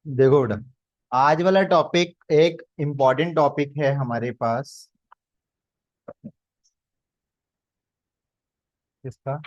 देखो बेटा, आज वाला टॉपिक एक इम्पोर्टेंट टॉपिक है हमारे पास। किसका?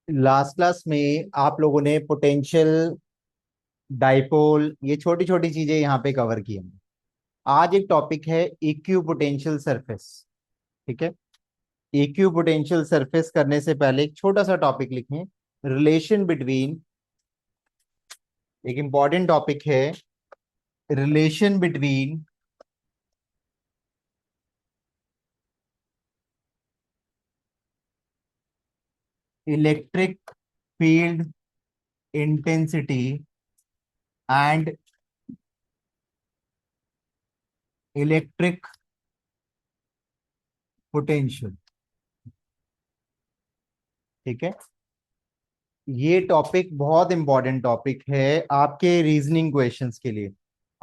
लास्ट क्लास में आप लोगों ने पोटेंशियल, डाइपोल, ये छोटी छोटी चीजें यहाँ पे कवर की हैं। आज एक टॉपिक है इक्यू पोटेंशियल सरफेस। ठीक है। इक्यू पोटेंशियल सरफेस करने से पहले एक छोटा सा टॉपिक लिखें। रिलेशन बिटवीन, एक इंपॉर्टेंट टॉपिक है, relation between electric field intensity and electric potential. ठीक है। ये टॉपिक बहुत इंपॉर्टेंट टॉपिक है आपके रीजनिंग क्वेश्चंस के लिए,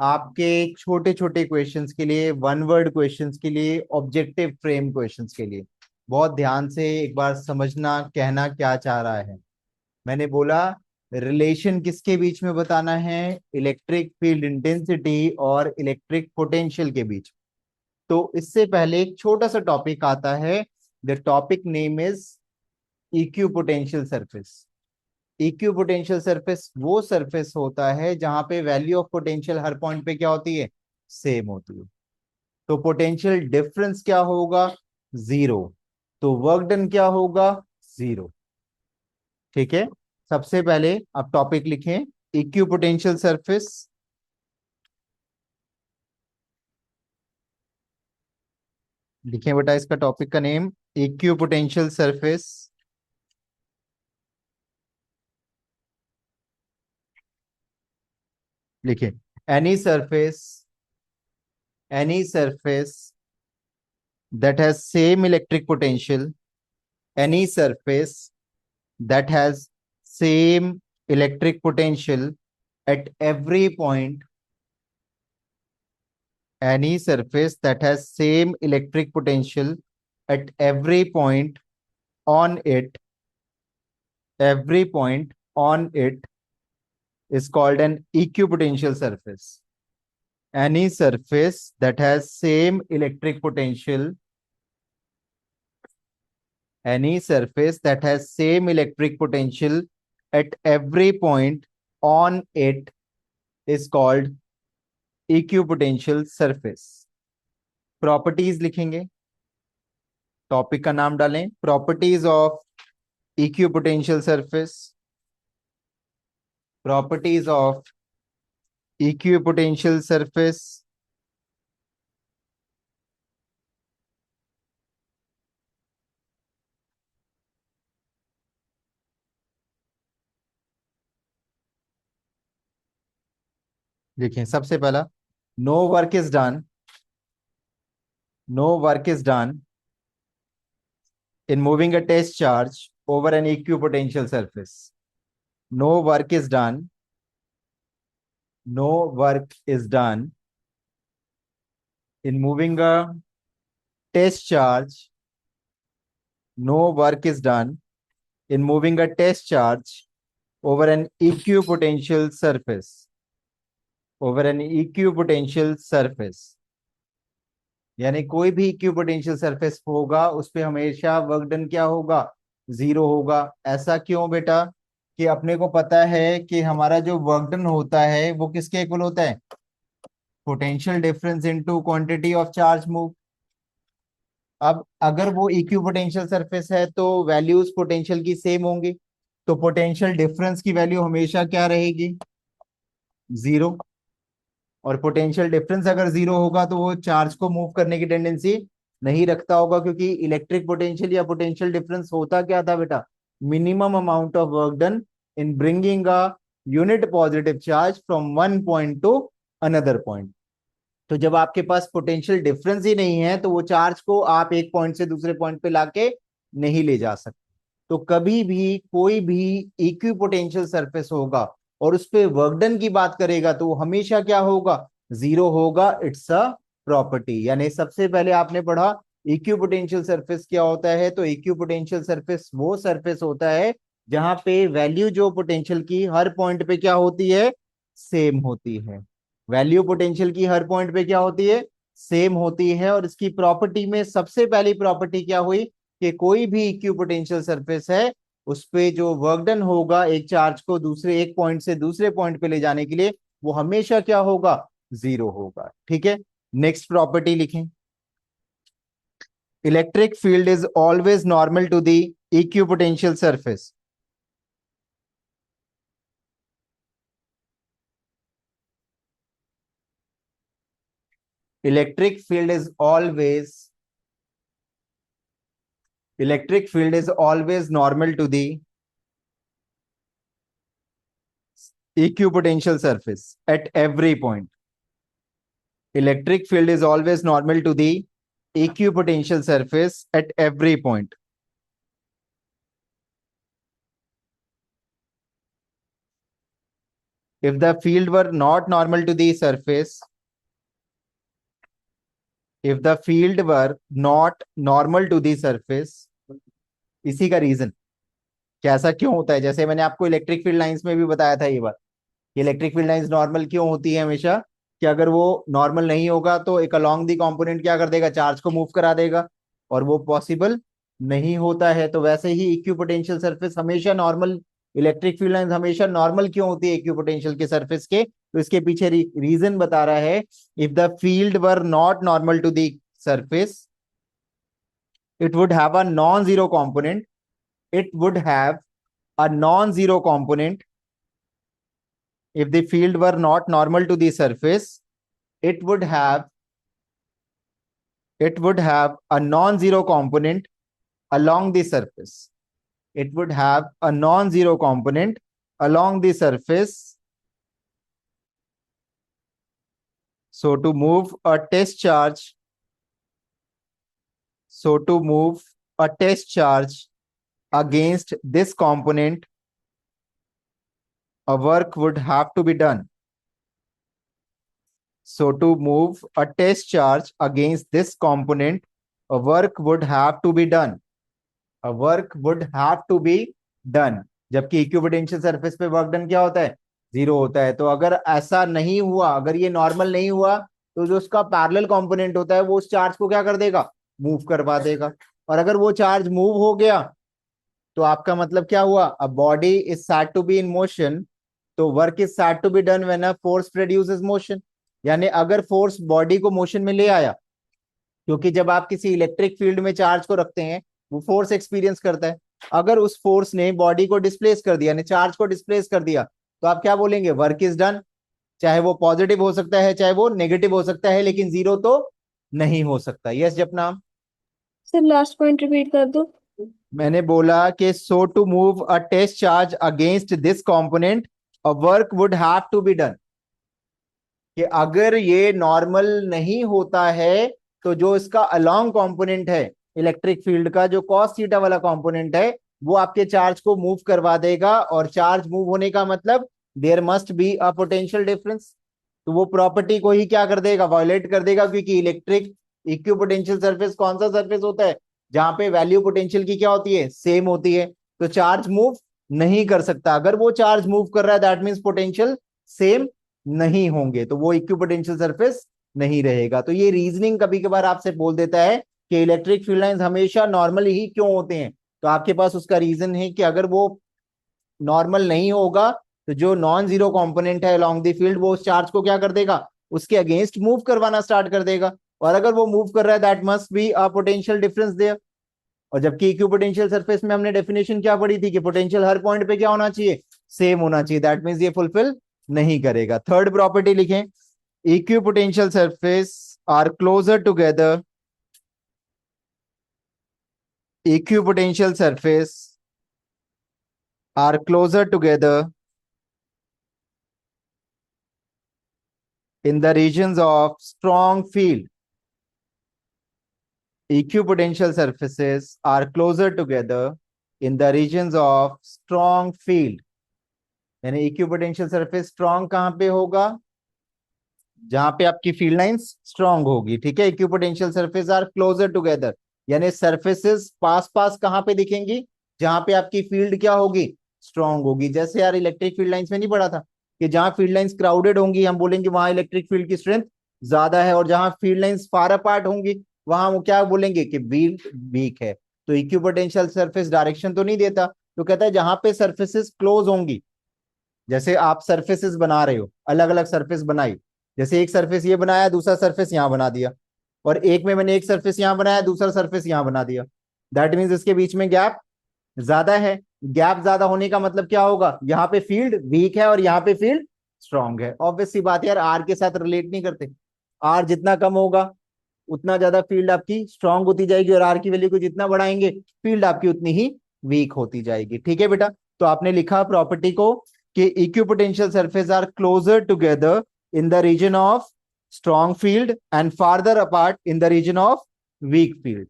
आपके छोटे छोटे क्वेश्चंस के लिए, वन वर्ड क्वेश्चंस के लिए, ऑब्जेक्टिव फ्रेम क्वेश्चंस के लिए। बहुत ध्यान से एक बार समझना कहना क्या चाह रहा है। मैंने बोला रिलेशन किसके बीच में बताना है? इलेक्ट्रिक फील्ड इंटेंसिटी और इलेक्ट्रिक पोटेंशियल के बीच। तो इससे पहले एक छोटा सा टॉपिक आता है। The topic name is equipotential surface. Equipotential surface वो सरफेस होता है जहां पे वैल्यू ऑफ पोटेंशियल हर पॉइंट पे क्या होती है? सेम होती है। तो पोटेंशियल डिफरेंस क्या होगा? जीरो। तो वर्क डन क्या होगा? जीरो। ठीक है। सबसे पहले आप टॉपिक लिखें, इक्यू पोटेंशियल सरफेस। लिखें बेटा इसका टॉपिक का नेम, इक्यू पोटेंशियल सरफेस। लिखें, any surface, any surface that has same electric potential, any surface that has same electric potential at every point, any surface that has same electric potential at every point on it, every point on it is called an equipotential surface. Any surface that has same electric potential, any surface that has same electric potential at every point on it is called equipotential surface. Properties लिखेंगे, topic का नाम डालें properties of equipotential surface. Properties of equipotential surface. देखिए सबसे पहला, no work is done, no work is done in moving a test charge over an equipotential surface. No work is done. No work is done in moving a test charge. No work is done in moving a test charge over an equipotential surface. Over an equipotential surface. यानी कोई भी equipotential surface होगा उस पे हमेशा work done क्या होगा, zero होगा। ऐसा क्यों बेटा? कि अपने को पता है कि हमारा जो वर्क डन होता है वो किसके इक्वल होता है, potential difference into quantity of charge move. अब अगर वो इक्विपोटेंशियल सरफेस है तो वैल्यूज पोटेंशियल की सेम होंगी, तो पोटेंशियल डिफरेंस की वैल्यू हमेशा क्या रहेगी, जीरो। और पोटेंशियल डिफरेंस अगर जीरो होगा तो वो चार्ज को मूव करने की टेंडेंसी नहीं रखता होगा, क्योंकि इलेक्ट्रिक पोटेंशियल या पोटेंशियल डिफरेंस होता क्या था बेटा, minimum amount of work done in bringing a unit positive charge from one point two another point. तो जब आपके पास पोटेंशियल डिफरेंस ही नहीं है तो वो चार्ज को आप एक पॉइंट से दूसरे पॉइंट पे लाके नहीं ले जा सकते। तो कभी भी कोई भी इक्विपोटेंशियल सरफेस होगा और उस पे वर्क डन की बात करेगा तो वो हमेशा क्या होगा, जीरो होगा। It's a property. यानी सबसे पहले आपने पढ़ा इक्विपोटेंशियल सरफेस क्या होता है, तो इक्विपोटेंशियल सरफेस वो सरफेस होता है जहां पे वैल्यू जो पोटेंशियल की हर पॉइंट पे क्या होती है, सेम होती है। वैल्यू पोटेंशियल की हर पॉइंट पे क्या होती है, सेम होती है। और इसकी प्रॉपर्टी में सबसे पहली प्रॉपर्टी क्या हुई कि कोई भी इक्विपोटेंशियल सरफेस है उस पे जो वर्क डन होगा एक चार्ज को दूसरे एक पॉइंट से दूसरे पॉइंट पे ले जाने के लिए वो हमेशा क्या होगा, जीरो होगा। ठीक है, नेक्स्ट प्रॉपर्टी लिखें। Electric field is always normal to the equipotential surface. Electric field is always electric field is always normal to the equipotential surface at every point. Electric field is always normal to the equipotential surface at every point. If the field were not normal to the surface, if the field were not normal to the surface, इसी का reason क्या ऐसा क्यों होता है, जैसे मैंने आपको इलेक्ट्रिक फील्ड लाइंस में भी बताया था ये बात, इलेक्ट्रिक फील्ड लाइंस नॉर्मल क्यों होती है हमेशा, कि अगर वो नॉर्मल नहीं होगा तो एक अलोंग दी कंपोनेंट क्या कर देगा, चार्ज को मूव करा देगा, और वो पॉसिबल नहीं होता है। तो वैसे ही इक्विपोटेंशियल सरफेस हमेशा नॉर्मल, इलेक्ट्रिक फील्ड लाइंस हमेशा नॉर्मल क्यों होती है इक्विपोटेंशियल के सरफेस के, तो इसके पीछे रीजन बता रहा है। If the field were not normal to the surface, it would have a non zero component, it would have a non-zero component. If the field were not normal to the surface, it would have a non-zero component along the surface. It would have a non-zero component along the surface. So to move a test charge, against this component, a work would have to be done. So to move a test charge against this component, a work would have to be done. A work would have to be done. जबकि equipotential surface पे work done क्या होता है, zero होता है। तो अगर ऐसा नहीं हुआ, अगर ये नॉर्मल नहीं हुआ, तो जो उसका पैरेलल कंपोनेंट होता है वो उस चार्ज को क्या कर देगा, मूव करवा देगा। और अगर वो चार्ज मूव हो गया तो आपका मतलब क्या हुआ, a body is said to be in motion, तो work is said to be done when a force produces motion. यानी अगर फोर्स बॉडी को मोशन में ले आया, क्योंकि जब आप किसी इलेक्ट्रिक फील्ड में चार्ज को रखते हैं वो फोर्स एक्सपीरियंस करता है, अगर उस फोर्स ने बॉडी को डिस्प्लेस कर दिया, यानी चार्ज को डिस्प्लेस कर दिया, तो आप क्या बोलेंगे, वर्क इज डन। चाहे वो पॉजिटिव हो सकता है चाहे वो नेगेटिव हो सकता है, लेकिन जीरो तो नहीं हो सकता। यस जपनाम। सर लास्ट पॉइंट रिपीट कर दो। मैंने बोला कि so to move a test charge against this component, a work would have to be done. कि अगर ये नॉर्मल नहीं होता है तो जो इसका अलोंग कंपोनेंट है इलेक्ट्रिक फील्ड का, जो कॉस थीटा वाला कंपोनेंट है, वो आपके चार्ज को मूव करवा देगा। और चार्ज मूव होने का मतलब there must be a potential difference. तो वो प्रॉपर्टी को ही क्या कर देगा, वायोलेट कर देगा, क्योंकि इलेक्ट्रिक इक्विपोटेंशियल सरफेस कौन सा सरफेस होता है, जहां पे वैल्यू पोटेंशियल की क्या होती है, सेम होती है। तो चार्ज मूव नहीं कर सकता। अगर वो चार्ज मूव कर रहा है दैट मींस पोटेंशियल सेम नहीं होंगे, तो वो इक्विपोटेंशियल सरफेस नहीं रहेगा। तो ये रीजनिंग कभी कभार आपसे बोल देता है कि इलेक्ट्रिक फील्ड लाइंस हमेशा नॉर्मल ही क्यों होते हैं, तो आपके पास उसका रीजन है कि अगर वो नॉर्मल नहीं होगा तो जो नॉन जीरो कंपोनेंट है अलोंग द फील्ड वो उस चार्ज को क्या कर देगा, उसके अगेंस्ट मूव करवाना स्टार्ट कर देगा। और अगर वो मूव कर रहा है that must be a potential difference there. और जबकि इक्वी पोटेंशियल सरफेस में हमने डेफिनेशन क्या पढ़ी थी कि पोटेंशियल हर पॉइंट पे क्या होना चाहिए, सेम होना चाहिए। दैट मींस ये फुलफिल नहीं करेगा। थर्ड प्रॉपर्टी लिखें, equipotential surface are closer together, equipotential surface are closer together in the regions of strong field. Equipotential surfaces are closer together in the regions of strong field. यानी equipotential surface strong कहां पे होगा, जहां पे आपकी field lines strong होगी। ठीक है, equipotential surface are closer together, यानी सरफेसेस पास पास कहां पे दिखेंगी, जहां पे आपकी फील्ड क्या होगी, स्ट्रॉन्ग होगी। जैसे यार इलेक्ट्रिक फील्ड लाइंस में नहीं पढ़ा था कि जहां फील्ड लाइंस क्राउडेड होंगी हम बोलेंगे वहां इलेक्ट्रिक फील्ड की स्ट्रेंथ ज्यादा है, और जहां फील्ड लाइंस फार अपार्ट होंगी वहां वो क्या बोलेंगे कि फील्ड वीक है। तो इक्विपोटेंशियल सरफेस डायरेक्शन तो नहीं देता, तो कहता है जहां पे सरफेसेस क्लोज होंगी, जैसे आप सरफेसेस बना रहे हो, अलग अलग सरफेस बनाई, जैसे एक सरफेस ये बनाया दूसरा सरफेस यहां बना दिया, और एक में मैंने एक सरफेस यहां बनाया दूसरा सरफेस यहां बना दिया, दैट मीन्स इसके बीच में गैप ज्यादा है। गैप ज्यादा होने का मतलब क्या होगा, यहाँ पे फील्ड वीक है और यहाँ पे फील्ड स्ट्रांग है। ऑब्वियस सी बात है यार, आर के साथ रिलेट नहीं करते। आर जितना कम होगा उतना ज्यादा फील्ड आपकी स्ट्रांग होती जाएगी, और आर की वैल्यू को जितना बढ़ाएंगे फील्ड आपकी उतनी ही वीक होती जाएगी। ठीक है बेटा, तो आपने लिखा प्रॉपर्टी को कि equipotential surface are closer together in the region of strong field and farther apart in the region of weak field.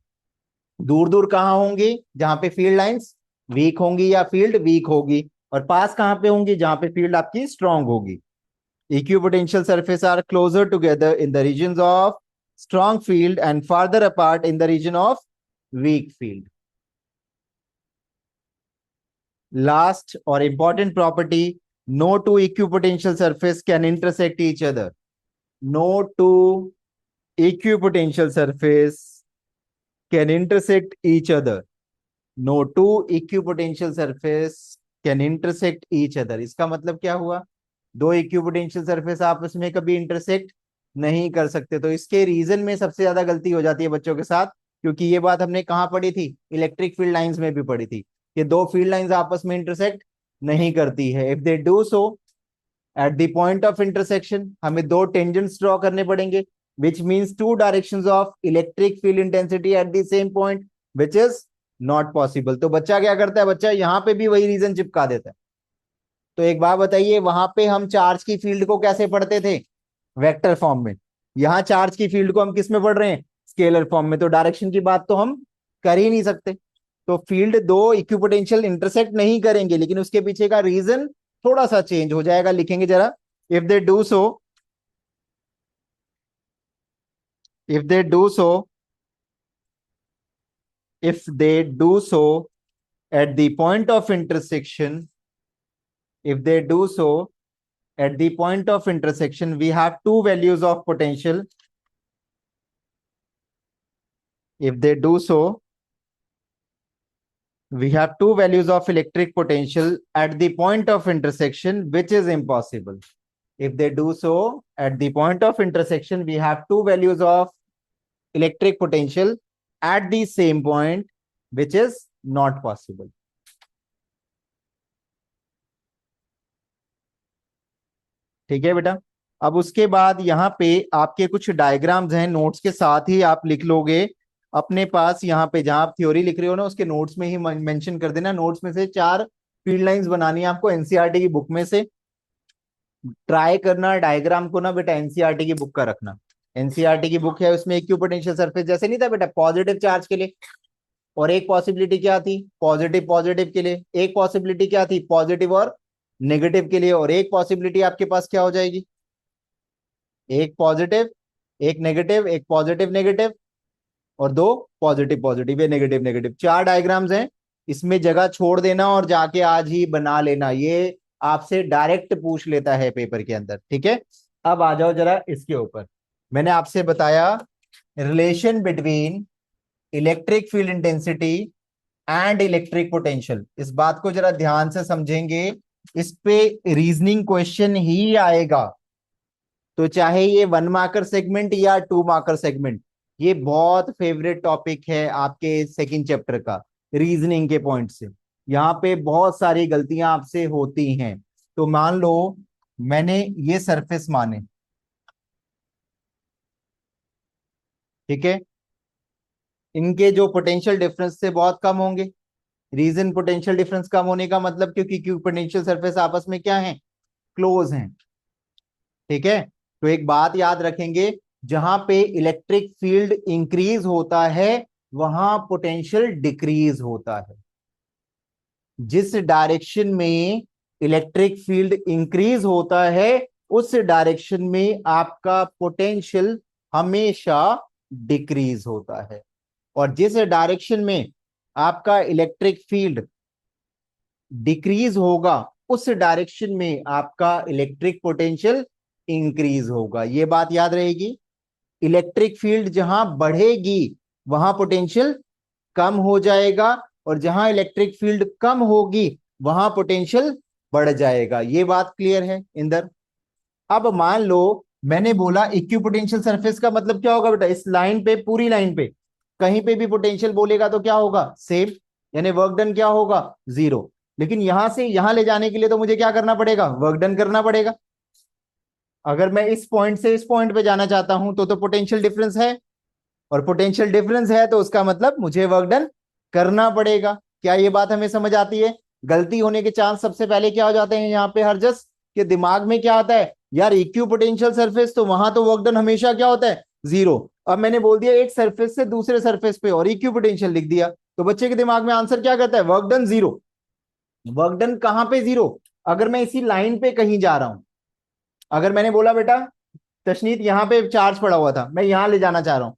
दूर दूर कहां होंगी, जहां पे फील्ड लाइंस वीक होंगी या फील्ड वीक होगी, और पास कहां पे होंगी, जहां पे फील्ड आपकी स्ट्रांग होगी। Equipotential surfaces are closer together in the regions of strong field and farther apart in the region of weak field. Last or important property, no two equipotential surface can intersect each other. No two equipotential surface can intersect each other. No two equipotential surface can intersect each other. इसका मतलब क्या हुआ, दो equipotential surface आपस में कभी intersect नहीं कर सकते। तो इसके रीजन में सबसे ज्यादा गलती हो जाती है बच्चों के साथ, क्योंकि ये बात हमने कहाँ पढ़ी थी, इलेक्ट्रिक फील्ड लाइंस में भी पढ़ी थी कि दो फील्ड लाइंस आपस में इंटरसेक्ट नहीं करती है। If they do so at the point of intersection, हमें दो टेंजेंट्स ड्रॉ करने पड़ेंगे, which means two directions of electric field intensity at the same point, which is not possible. तो बच्चा क्या करता है, बच्चा यहाँ पे भी वही रीजन चिपका देता है। तो एक बात बताइए, वहां पे हम चार्ज की फील्ड को कैसे पढ़ते थे, वेक्टर फॉर्म में। यहाँ चार्ज की फील्ड को हम किस में पढ़ रहे हैं, स्केलर फॉर्म में। तो डायरेक्शन की बात तो हम कर ही नहीं सकते। तो फील्ड दो इक्विपोटेंशियल इंटरसेक्ट नहीं करेंगे, लेकिन उसके पीछे का रीजन थोड़ा सा चेंज हो जाएगा। लिखेंगे जरा, if they do so, if they do so, if they do so at the point of intersection, if they do so at the point of intersection, we have two values of potential. If they do so, we have two values of electric potential at the point of intersection, which is impossible. If they do so at the point of intersection, we have two values of electric potential at the same point, which is not possible. ठीक है बेटा, अब उसके बाद यहाँ पे आपके कुछ डायग्राम्स हैं, नोट्स के साथ ही आप लिख लोगे अपने पास। यहाँ पे जहां आप थ्योरी लिख रहे हो ना, उसके नोट्स में ही मेंशन कर देना। नोट्स में से 4 फील्ड लाइंस बनानी है आपको एनसीईआरटी की बुक में से। ट्राई करना डायग्राम को ना बेटा एनसीईआरटी की बुक का रखना। एनसीईआरटी की बुक है, उसमें इक्विपोटेंशियल सरफेस जैसे नहीं था बेटा, पॉजिटिव चार्ज के लिए, और एक पॉसिबिलिटी क्या थी, पॉजिटिव पॉजिटिव के लिए, एक पॉसिबिलिटी क्या थी, पॉजिटिव और नेगेटिव के लिए, और एक पॉसिबिलिटी आपके पास क्या हो जाएगी, एक पॉजिटिव एक नेगेटिव, एक पॉजिटिव नेगेटिव, और 2 पॉजिटिव पॉजिटिव या नेगेटिव नेगेटिव। 4 डायग्राम्स हैं, इसमें जगह छोड़ देना और जाके आज ही बना लेना। ये आपसे डायरेक्ट पूछ लेता है पेपर के अंदर। ठीक है, अब आ जाओ जरा इसके ऊपर। मैंने आपसे बताया relation between electric field intensity and electric potential. इस बात को जरा ध्यान से समझेंगे, इस पे रीजनिंग क्वेश्चन ही आएगा। तो चाहे ये 1 मार्कर सेगमेंट या 2 मार्कर सेगमेंट, ये बहुत फेवरेट टॉपिक है आपके सेकंड चैप्टर का रीजनिंग के पॉइंट से। यहाँ पे बहुत सारी गलतियां आपसे होती हैं। तो मान लो मैंने ये सरफेस माने, ठीक है, इनके जो पोटेंशियल डिफरेंस से बहुत कम होंगे। रीजन पोटेंशियल डिफरेंस कम होने का मतलब क्योंकि क्यों पोटेंशियल सरफेस आपस में क्या है, क्लोज हैं, ठीक है। तो एक बात याद रखेंगे, जहां पे इलेक्ट्रिक फील्ड इंक्रीज होता है वहां पोटेंशियल डिक्रीज होता है। जिस डायरेक्शन में इलेक्ट्रिक फील्ड इंक्रीज होता है उस डायरेक्शन में आपका पोटेंशियल हमेशा डिक्रीज होता है, और जिस डायरेक्शन में आपका इलेक्ट्रिक फील्ड डिक्रीज होगा उस डायरेक्शन में आपका इलेक्ट्रिक पोटेंशियल इंक्रीज होगा। ये बात याद रहेगी। इलेक्ट्रिक फील्ड जहां बढ़ेगी वहां पोटेंशियल कम हो जाएगा, और जहां इलेक्ट्रिक फील्ड कम होगी वहां पोटेंशियल बढ़ जाएगा। ये बात क्लियर है इंदर। अब मान लो मैंने बोला इक्विपोटेंशियल सरफेस का मतलब क्या होगा बेटा, इस लाइन पे, पूरी लाइन पे कहीं पे भी पोटेंशियल बोलेगा तो क्या होगा, सेम, यानी वर्क डन क्या होगा, जीरो। लेकिन यहां से यहां ले जाने के लिए तो मुझे क्या करना पड़ेगा, वर्क डन करना पड़ेगा। अगर मैं इस पॉइंट से इस पॉइंट पे जाना चाहता हूं तो पोटेंशियल डिफरेंस है, और पोटेंशियल डिफरेंस है तो उसका मतलब मुझे वर्क डन करना पड़ेगा। क्या ये बात हमें समझ आती है। गलती होने के चांस सबसे पहले क्या हो जाते हैं यहाँ पे हरजस के दिमाग में क्या आता है, यार इक्यू पोटेंशियल सरफेस तो वहां तो वर्क डन हमेशा क्या होता है, जीरो। अब मैंने बोल दिया एक सरफेस से दूसरे सरफेस पे और इक्यू पोटेंशियल लिख दिया, तो बच्चे के दिमाग में आंसर क्या करता है, work done zero. Work done कहां पे जीरो, अगर मैं इसी लाइन पे कहीं जा रहा हूं। अगर मैंने बोला बेटा तशनीत यहाँ पे चार्ज पड़ा हुआ था, मैं यहां ले जाना चाह रहा हूं,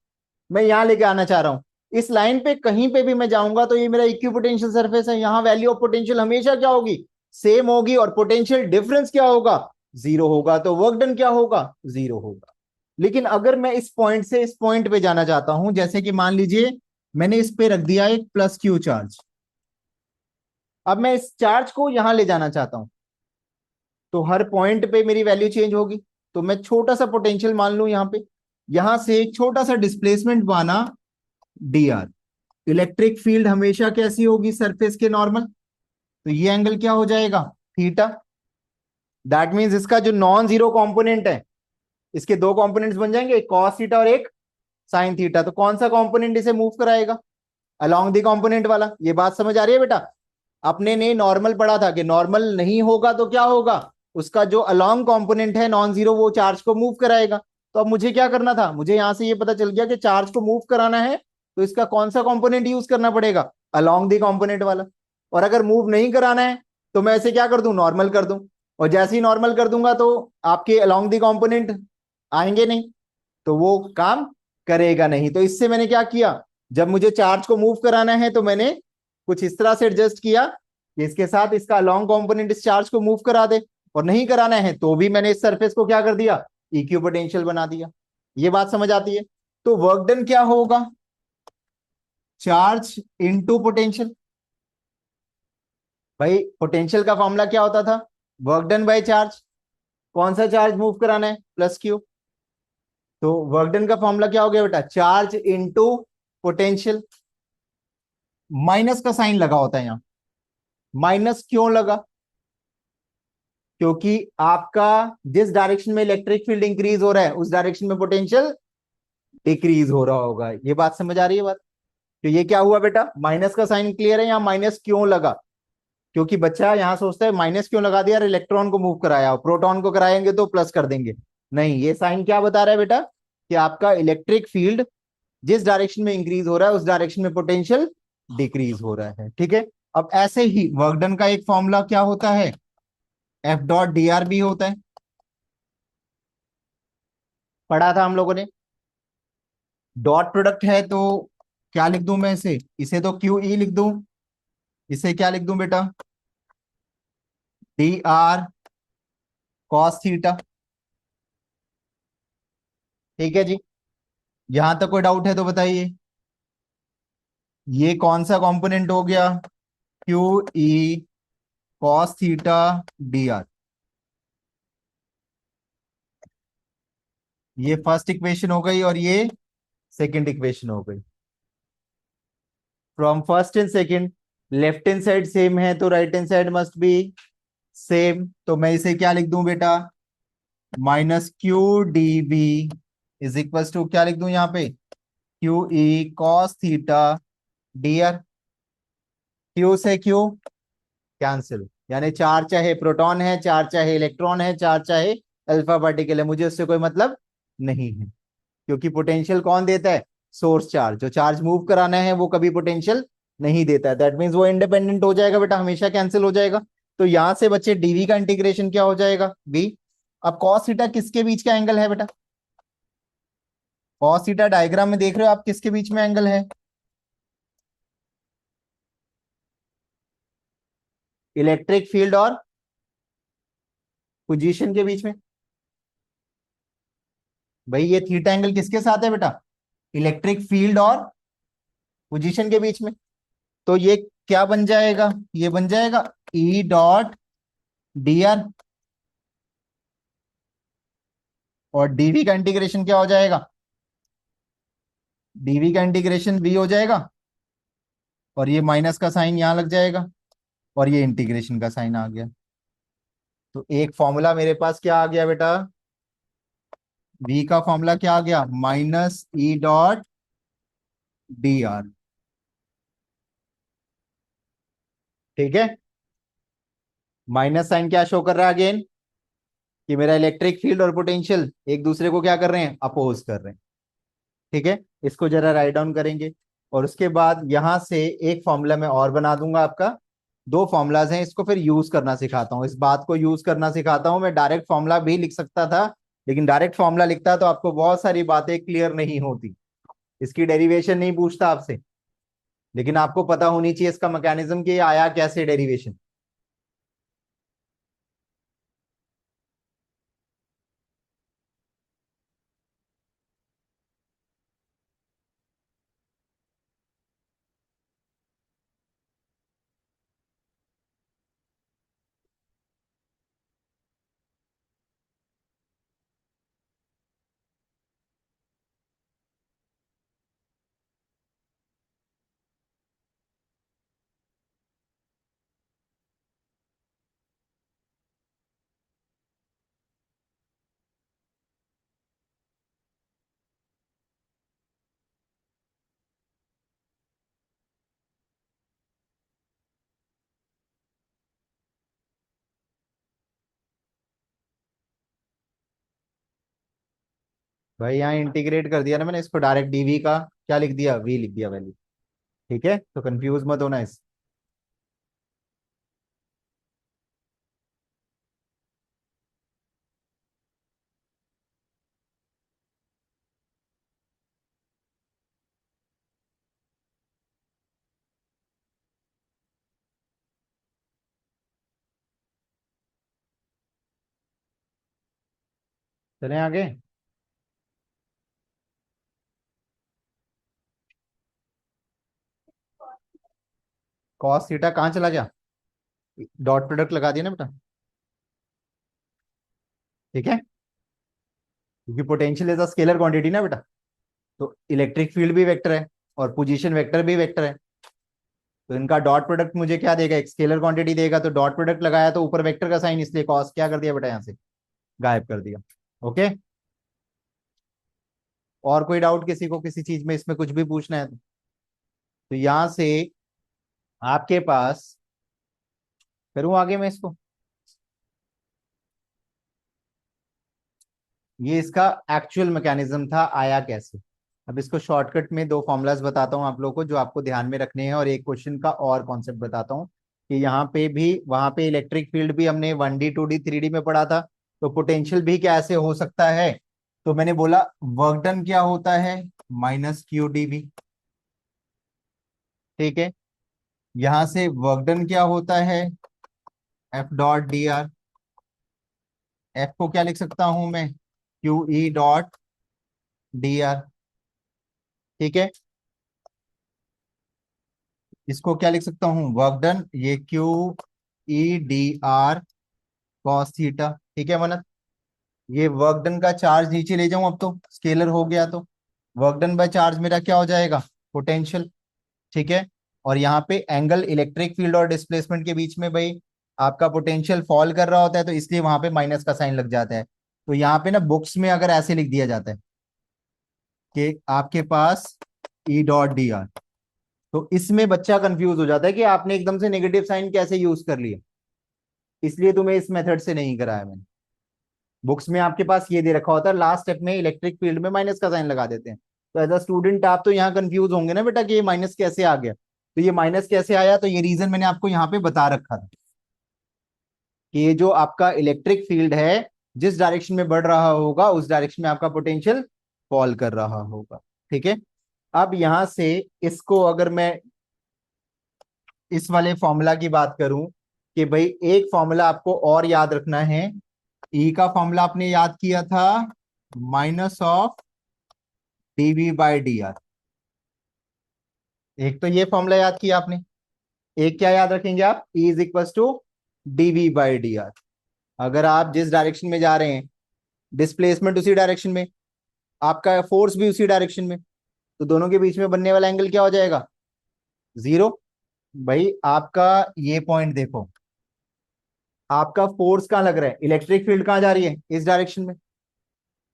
मैं यहां लेके आना चाह रहा हूं, इस लाइन पे कहीं पे भी मैं जाऊंगा तो ये मेरा इक्विपोटेंशियल सरफेस है। यहां वैल्यू ऑफ पोटेंशियल हमेशा क्या होगी, सेम होगी, और पोटेंशियल डिफरेंस क्या होगा, जीरो होगा। तो वर्क डन क्या होगा, जीरो होगा। लेकिन अगर मैं इस पॉइंट से इस पॉइंट पे जाना चाहता हूं, जैसे कि मान लीजिए मैंने इस पे रख दिया एक प्लस क्यू चार्ज, अब मैं इस चार्ज को यहां ले जाना चाहता हूं, तो हर पॉइंट पे मेरी वैल्यू चेंज होगी। तो मैं छोटा सा पोटेंशियल मान लूं यहां पे, यहां से एक छोटा सा डिस्प्लेसमेंट माना डी आर। इलेक्ट्रिक फील्ड हमेशा कैसी होगी, सरफेस के नॉर्मल, तो ये एंगल क्या हो जाएगा, थीटा। दैट मींस इसका जो नॉन जीरो कंपोनेंट है, इसके दो कंपोनेंट्स बन जाएंगे, एक कॉस थीटा और एक साइन थीटा। तो कौन सा कंपोनेंट इसे मूव कराएगा, अलोंग द कंपोनेंट वाला। ये बात समझ आ रही है बेटा। अपने ने नॉर्मल पढ़ा था कि नॉर्मल नहीं होगा तो क्या होगा, उसका जो अलोंग कंपोनेंट है नॉन जीरो वो चार्ज को मूव कराएगा। तो अब मुझे क्या करना था, मुझे यहां से ये पता चल गया कि चार्ज को मूव कराना है तो इसका कौन सा कंपोनेंट यूज करना पड़ेगा, अलोंग द कंपोनेंट वाला। और अगर मूव नहीं कराना है तो मैं इसे क्या कर दूं, नॉर्मल कर दूं। और जैसे ही नॉर्मल कर दूंगा तो आपके अलोंग द कंपोनेंट आएंगे नहीं, तो वो काम करेगा नहीं। तो इससे मैंने क्या किया, जब मुझे चार्ज को मूव कराना है तो मैंने कुछ इस तरह से एडजस्ट किया कि इसके साथ इसका लॉन्ग कंपोनेंट इस चार्ज को मूव करा दे, और नहीं कराना है तो भी मैंने इस सरफेस को क्या कर दिया, इक्यू पोटेंशियल बना दिया। ये बात समझ आती है। तो वर्क डन क्या होगा, चार्ज इनटू पोटेंशियल। भाई पोटेंशियल का फॉर्मूला क्या होता था, वर्क डन बाय चार्ज। कौन सा चार्ज मूव कराना है, प्लस क्यू। तो वर्क डन का फॉर्मूला क्या हो गया बेटा, चार्ज इनटू पोटेंशियल। माइनस का साइन लगा होता है यहां, माइनस क्यों लगा, क्योंकि आपका जिस डायरेक्शन में इलेक्ट्रिक फील्ड इंक्रीज हो रहा है उस डायरेक्शन में पोटेंशियल डिक्रीज हो रहा होगा। ये बात समझ आ रही है बात। तो ये क्या हुआ बेटा, माइनस का साइन क्लियर है, यहाँ माइनस क्यों लगा, क्योंकि बच्चा यहां सोचता है माइनस क्यों लगा दिया, इलेक्ट्रॉन को मूव कराया, प्रोटॉन को कराएंगे तो प्लस कर देंगे। नहीं, ये साइन क्या बता रहा है बेटा, कि आपका इलेक्ट्रिक फील्ड जिस डायरेक्शन में इंक्रीज हो रहा है उस डायरेक्शन में पोटेंशियल डिक्रीज हो रहा है, ठीक है। अब ऐसे ही वर्क डन का एक फॉर्मूला क्या होता है, एफ डॉट डी आर बी होता है, पढ़ा था हम लोगों ने। डॉट प्रोडक्ट है तो क्या लिख दूं मैं इसे, इसे तो क्यू ई लिख दूं, इसे क्या लिख दूं बेटा, डी आर कॉस थीटा। ठीक है जी, यहां तक कोई डाउट है तो बताइए। ये कौन सा कंपोनेंट हो गया? Q E cos theta D R. ये फर्स्ट इक्वेशन हो गई और ये सेकंड इक्वेशन हो गई। From first and second, left hand side same है तो right hand side must be same. तो मैं इसे क्या लिख दूं बेटा? Minus Q D B is equal to क्या लिख दूं यहाँ पे? Q E cos theta D R. Q से क्यू कैंसिल, यानी चार चाहे प्रोटॉन है, चार चाहे इलेक्ट्रॉन है, चार चाहे अल्फा पार्टिकल है, मुझे उससे कोई मतलब नहीं है। क्योंकि पोटेंशियल कौन देता है? Source charge. जो चार्ज मूव कराना है वो कभी पोटेंशियल नहीं देता है। दैट मीन्स वो इंडिपेंडेंट हो जाएगा बेटा, हमेशा कैंसिल हो जाएगा। तो यहां से बच्चे डीवी का इंटीग्रेशन क्या हो जाएगा? बी। अब कॉस थीटा किसके बीच का एंगल है बेटा? कॉस थीटा डायग्राम में देख रहे हो आप, किसके बीच में एंगल है? इलेक्ट्रिक फील्ड और पोजीशन के बीच में। भाई ये थीटा एंगल किसके साथ है बेटा? इलेक्ट्रिक फील्ड और पोजीशन के बीच में। तो ये क्या बन जाएगा? ये बन जाएगा ई डॉट डी आर। और डीवी का इंटीग्रेशन क्या हो जाएगा? डीवी का इंटीग्रेशन वी हो जाएगा, और ये माइनस का साइन यहां लग जाएगा, और ये इंटीग्रेशन का साइन आ गया। तो एक फॉर्मूला मेरे पास क्या आ गया बेटा? वी का फॉर्मूला क्या आ गया? माइनस ई डॉट डी आर। ठीक है। माइनस साइन क्या शो कर रहा है अगेन? कि मेरा इलेक्ट्रिक फील्ड और पोटेंशियल एक दूसरे को क्या कर रहे हैं? अपोज कर रहे हैं। ठीक है, इसको जरा राइट डाउन करेंगे। और उसके बाद यहां से एक फॉर्मूला मैं और बना दूंगा आपका। दो फॉर्मूलाज हैं, इसको फिर यूज करना सिखाता हूं, इस बात को यूज करना सिखाता हूं। मैं डायरेक्ट फॉर्मूला भी लिख सकता था, लेकिन डायरेक्ट फॉर्मूला लिखता तो आपको बहुत सारी बातें क्लियर नहीं होती। इसकी डेरिवेशन नहीं पूछता आपसे, लेकिन आपको पता होनी चाहिए इसका मैकेनिज्म कि ये आया कैसे डेरिवेशन। भाई यहाँ इंटीग्रेट कर दिया ना मैंने इसको, डायरेक्ट डीवी का क्या लिख दिया? वी लिख दिया वैल्यू। ठीक है, तो कंफ्यूज मत होना इस। चलें आगे। कॉस थीटा कहाँ चला गया? डॉट प्रोडक्ट लगा दिया ना बेटा। ठीक है, क्योंकि potential is a scalar quantity ना बेटा। तो इलेक्ट्रिक फील्ड भी वेक्टर है और पोजीशन वेक्टर भी वेक्टर है। तो इनका डॉट प्रोडक्ट मुझे क्या देगा? एक स्केलर क्वांटिटी देगा। तो डॉट प्रोडक्ट लगाया तो ऊपर वेक्टर का साइन, इसलिए कॉस क्या कर दिया बेटा? यहाँ से गायब कर दिया। ओके। और कोई डाउट किसी को किसी चीज में, इसमें कुछ भी पूछना है तो यहां से आपके पास, करूं आगे मैं इसको? ये इसका एक्चुअल मैकेनिज्म था, आया कैसे। अब इसको शॉर्टकट में दो फॉर्मुलाज बताता हूं आप लोगों को जो आपको ध्यान में रखने हैं, और एक क्वेश्चन का और कॉन्सेप्ट बताता हूं कि यहाँ पे भी, वहां पे इलेक्ट्रिक फील्ड भी हमने 1D 2D 3D में पढ़ा था, तो पोटेंशियल भी कैसे हो सकता है? तो मैंने बोला वर्क डन क्या होता है? Minus Q D B. ठीक है, यहां से वर्क डन क्या होता है? F dot D R. F को क्या लिख सकता हूं मैं? Q E dot D R. ठीक है, इसको क्या लिख सकता हूं, वर्क डन, ये Q E D R cos theta. ठीक है मनत, ये वर्क डन का चार्ज नीचे ले जाऊं, अब तो स्केलर हो गया, तो वर्क डन बाय चार्ज मेरा क्या हो जाएगा, पोटेंशियल। ठीक है, और यहाँ पे एंगल इलेक्ट्रिक फील्ड और डिस्प्लेसमेंट के बीच में भाई आपका पोटेंशियल फॉल कर रहा होता है, तो इसलिए वहां पे माइनस का साइन लग जाता है। तो यहाँ पे ना बुक्स में अगर ऐसे लिख दिया जाता है कि आपके पास ई डॉट डी आर, तो इसमें बच्चा कंफ्यूज हो जाता है कि आपने एकदम से नेगेटिव साइन कैसे यूज कर लिया, इसलिए तुम्हें इस मेथड से नहीं कराया मैंने। बुक्स में आपके पास ये दे रखा होता है, लास्ट स्टेप में इलेक्ट्रिक फील्ड में माइनस का साइन लगा देते हैं। तो एज अ स्टूडेंट आप तो यहाँ कंफ्यूज होंगे ना बेटा कि ये माइनस कैसे आ गया, तो ये माइनस कैसे आया, तो ये रीजन मैंने आपको यहाँ पे बता रखा था कि ये जो आपका इलेक्ट्रिक फील्ड है जिस डायरेक्शन में बढ़ रहा होगा उस डायरेक्शन में आपका पोटेंशियल फॉल कर रहा होगा। ठीक है, अब यहां से इसको अगर मैं इस वाले फॉर्मूला की बात करूं कि भाई एक फॉर्मूला आपको और याद रखना है, ई का फॉर्मूला आपने याद किया था minus of DV by D D. R तो ये फॉर्मूला याद किया आपने, एक क्या याद रखेंगे आप, E is equal to D by D D. R आप जिस डायरेक्शन में जा रहे हैं डिस्प्लेसमेंट उसी डायरेक्शन में, आपका फोर्स भी उसी डायरेक्शन में, तो दोनों के बीच में बनने वाला एंगल क्या हो जाएगा, जीरो। भाई आपका ये पॉइंट देखो, आपका फोर्स कहां लग रहा है, इलेक्ट्रिक फील्ड कहां जा रही है, इस डायरेक्शन में।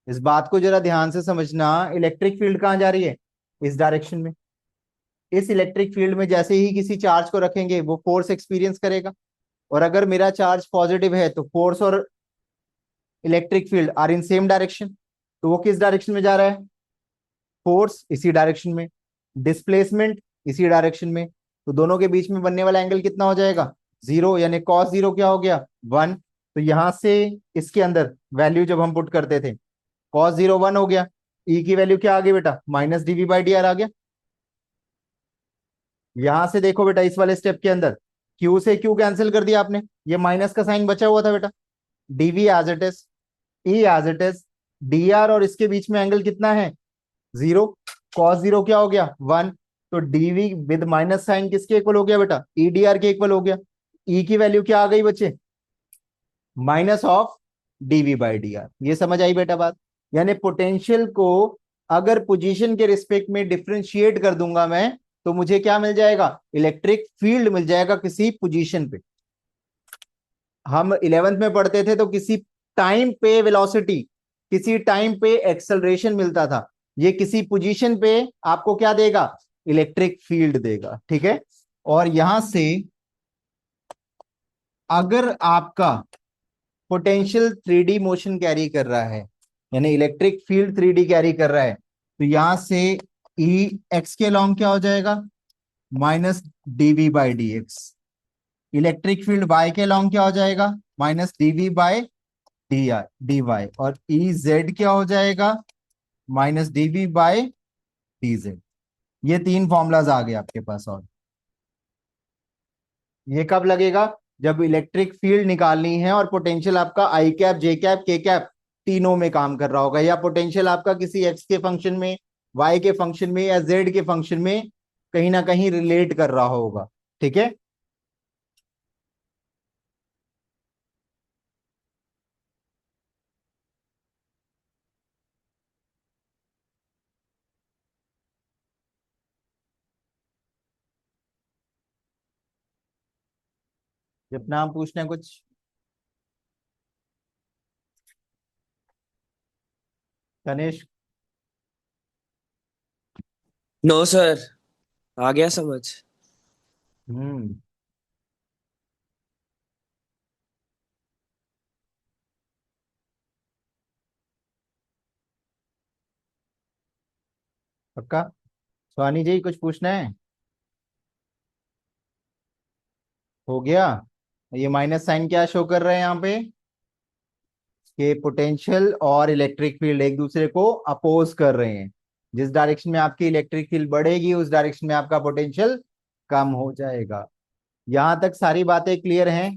इस बात को जरा ध्यान से समझना, इलेक्ट्रिक फील्ड कहां जा रही है, इस डायरेक्शन में। इस इलेक्ट्रिक फील्ड में जैसे ही किसी चार्ज को रखेंगे वो फोर्स एक्सपीरियंस करेगा, और अगर मेरा चार्ज पॉजिटिव है तो फोर्स और electric field are in same direction, तो वो किस डायरेक्शन में जा रहा है, फोर्स इसी डायरेक्शन में, डिस्प्लेसमेंट इसी डायरेक्शन में, तो दोनों के बीच में बनने वाला एंगल कितना हो जाएगा, जीरो, यानी कॉस जीरो क्या हो गया, वन। तो यहां से इसके अंदर वैल्यू जब हम पुट करते थे, कॉस जीरो वन हो गया, ई की वैल्यू क्या आ गई बेटा, minus DV by D R आ गया। यहां से देखो बेटा इस वाले स्टेप के अंदर क्यू से क्यू कैंसिल कर दिया आपने, ये माइनस का साइन बचा हुआ था बेटा, DV as it is, E as it is, D are और इसके बीच में एंगल कितना है, जीरो, कॉस जीरो क्या हो गया, वन। तो डीवी विद माइनस साइन किसके इक्वल हो गया बेटा, ई डी आर के इक्वल हो गया। ई की वैल्यू क्या आ गई बच्चे, minus of DV by D R. ये समझ आई बेटा बात, यानी पोटेंशियल को अगर पोजीशन के रिस्पेक्ट में डिफ्रेंशिएट कर दूंगा मैं, तो मुझे क्या मिल जाएगा, इलेक्ट्रिक फील्ड मिल जाएगा किसी पोजीशन पे। हम 11th में पढ़ते थे तो किसी टाइम पे वेलोसिटी, किसी टाइम पे एक्सेलरेशन मिलता था, ये किसी पोजीशन पे आपको क्या देगा, इलेक्ट्रिक फील्ड देगा। ठीक है, और यहां से अगर आपका पोटेंशियल 3D मोशन कैरी कर रहा है, यानी इलेक्ट्रिक फील्ड 3D कैरी कर रहा है, तो यहां से ई एक्स के लॉन्ग क्या हो जाएगा, minus DV by D X. Electric field Y के लॉन्ग क्या हो जाएगा, minus DV by D R D Y, और ई जेड क्या हो जाएगा, minus DV by D Z. ये तीन फॉर्मूलाज आ गए आपके पास। और ये कब लगेगा, जब इलेक्ट्रिक फील्ड निकालनी है और पोटेंशियल आपका आई कैप जे कैप के कैप तीनों में काम कर रहा होगा, या पोटेंशियल आपका किसी एक्स के फंक्शन में, वाई के फंक्शन में या जेड के फंक्शन में कहीं ना कहीं रिलेट कर रहा होगा। ठीक है, जब नाम पूछना है कुछ, तनेश। नो सर, आ गया समझ। हम्म, पक्का। स्वानी जी कुछ पूछना है, हो गया। ये माइनस साइन क्या शो कर रहे हैं यहाँ पे, कि पोटेंशियल और इलेक्ट्रिक फील्ड एक दूसरे को अपोज कर रहे हैं, जिस डायरेक्शन में आपकी इलेक्ट्रिक फील्ड बढ़ेगी उस डायरेक्शन में आपका पोटेंशियल कम हो जाएगा। यहां तक सारी बातें क्लियर हैं,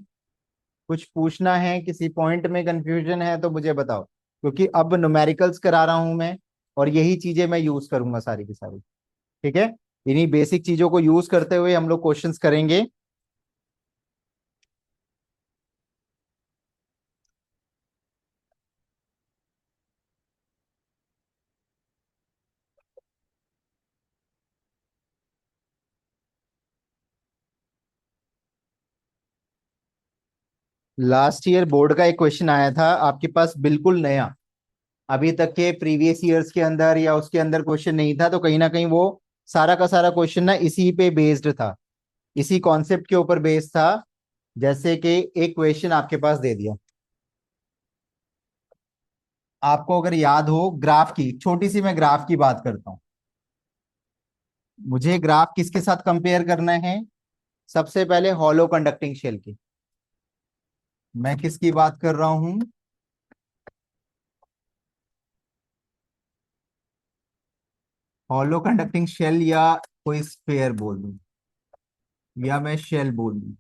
कुछ पूछना है, किसी पॉइंट में कंफ्यूजन है तो मुझे बताओ, क्योंकि अब न्यूमेरिकल्स करा रहा हूं मैं, और यही चीजें मैं यूज करूंगा सारी की सारी। ठीक है, इन्हीं बेसिक चीजों को यूज करते हुए हम लोग क्वेश्चंस करेंगे। लास्ट ईयर बोर्ड का एक क्वेश्चन आया था आपके पास, बिल्कुल नया, अभी तक के प्रीवियस ईयर्स के अंदर या उसके अंदर क्वेश्चन नहीं था, तो कहीं ना कहीं वो सारा का सारा क्वेश्चन ना इसी पे बेस्ड था, इसी कॉन्सेप्ट के ऊपर बेस्ड था। जैसे कि एक क्वेश्चन आपके पास दे दिया, आपको अगर याद हो ग्राफ की, छोटी सी मैं ग्राफ की बात करता हूं। मुझे ग्राफ किसके साथ कंपेयर करना है? सबसे पहले हॉलो कंडक्टिंग शेल की। मैं किसकी बात कर रहा हूं? हॉलो कंडक्टिंग शेल, या कोई स्फेयर बोल दूं, या मैं शेल बोल दूं।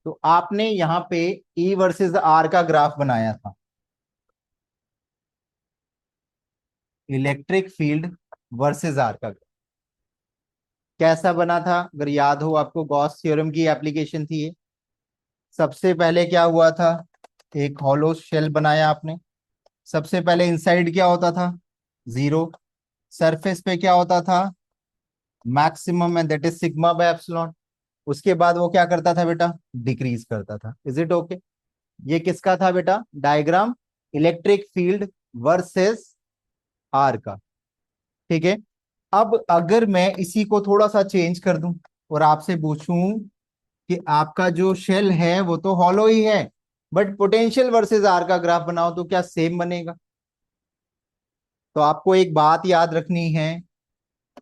तो आपने यहाँ पे ई वर्सेस आर का ग्राफ बनाया था, इलेक्ट्रिक फील्ड वर्सेस आर का। कैसा बना था? अगर याद हो आपको, गॉस थ्योरम की एप्लीकेशन थी ये। सबसे पहले क्या हुआ था, एक हॉलो शेल बनाया आपने। सबसे पहले इनसाइड क्या होता था? जीरो। सरफेस पे क्या होता था? Maximum, and that is sigma by epsilon. उसके बाद वो क्या करता था बेटा? डिक्रीज करता था। Is it okay? ये किसका था बेटा diagram? Electric field versus R का। ठीक है, अब अगर मैं इसी को थोड़ा सा चेंज कर दूं और आपसे पूछूं कि आपका जो शेल है वो तो हॉलो ही है, बट पोटेंशियल वर्सेस आर का ग्राफ बनाओ, तो क्या सेम बनेगा? तो आपको एक बात याद रखनी है,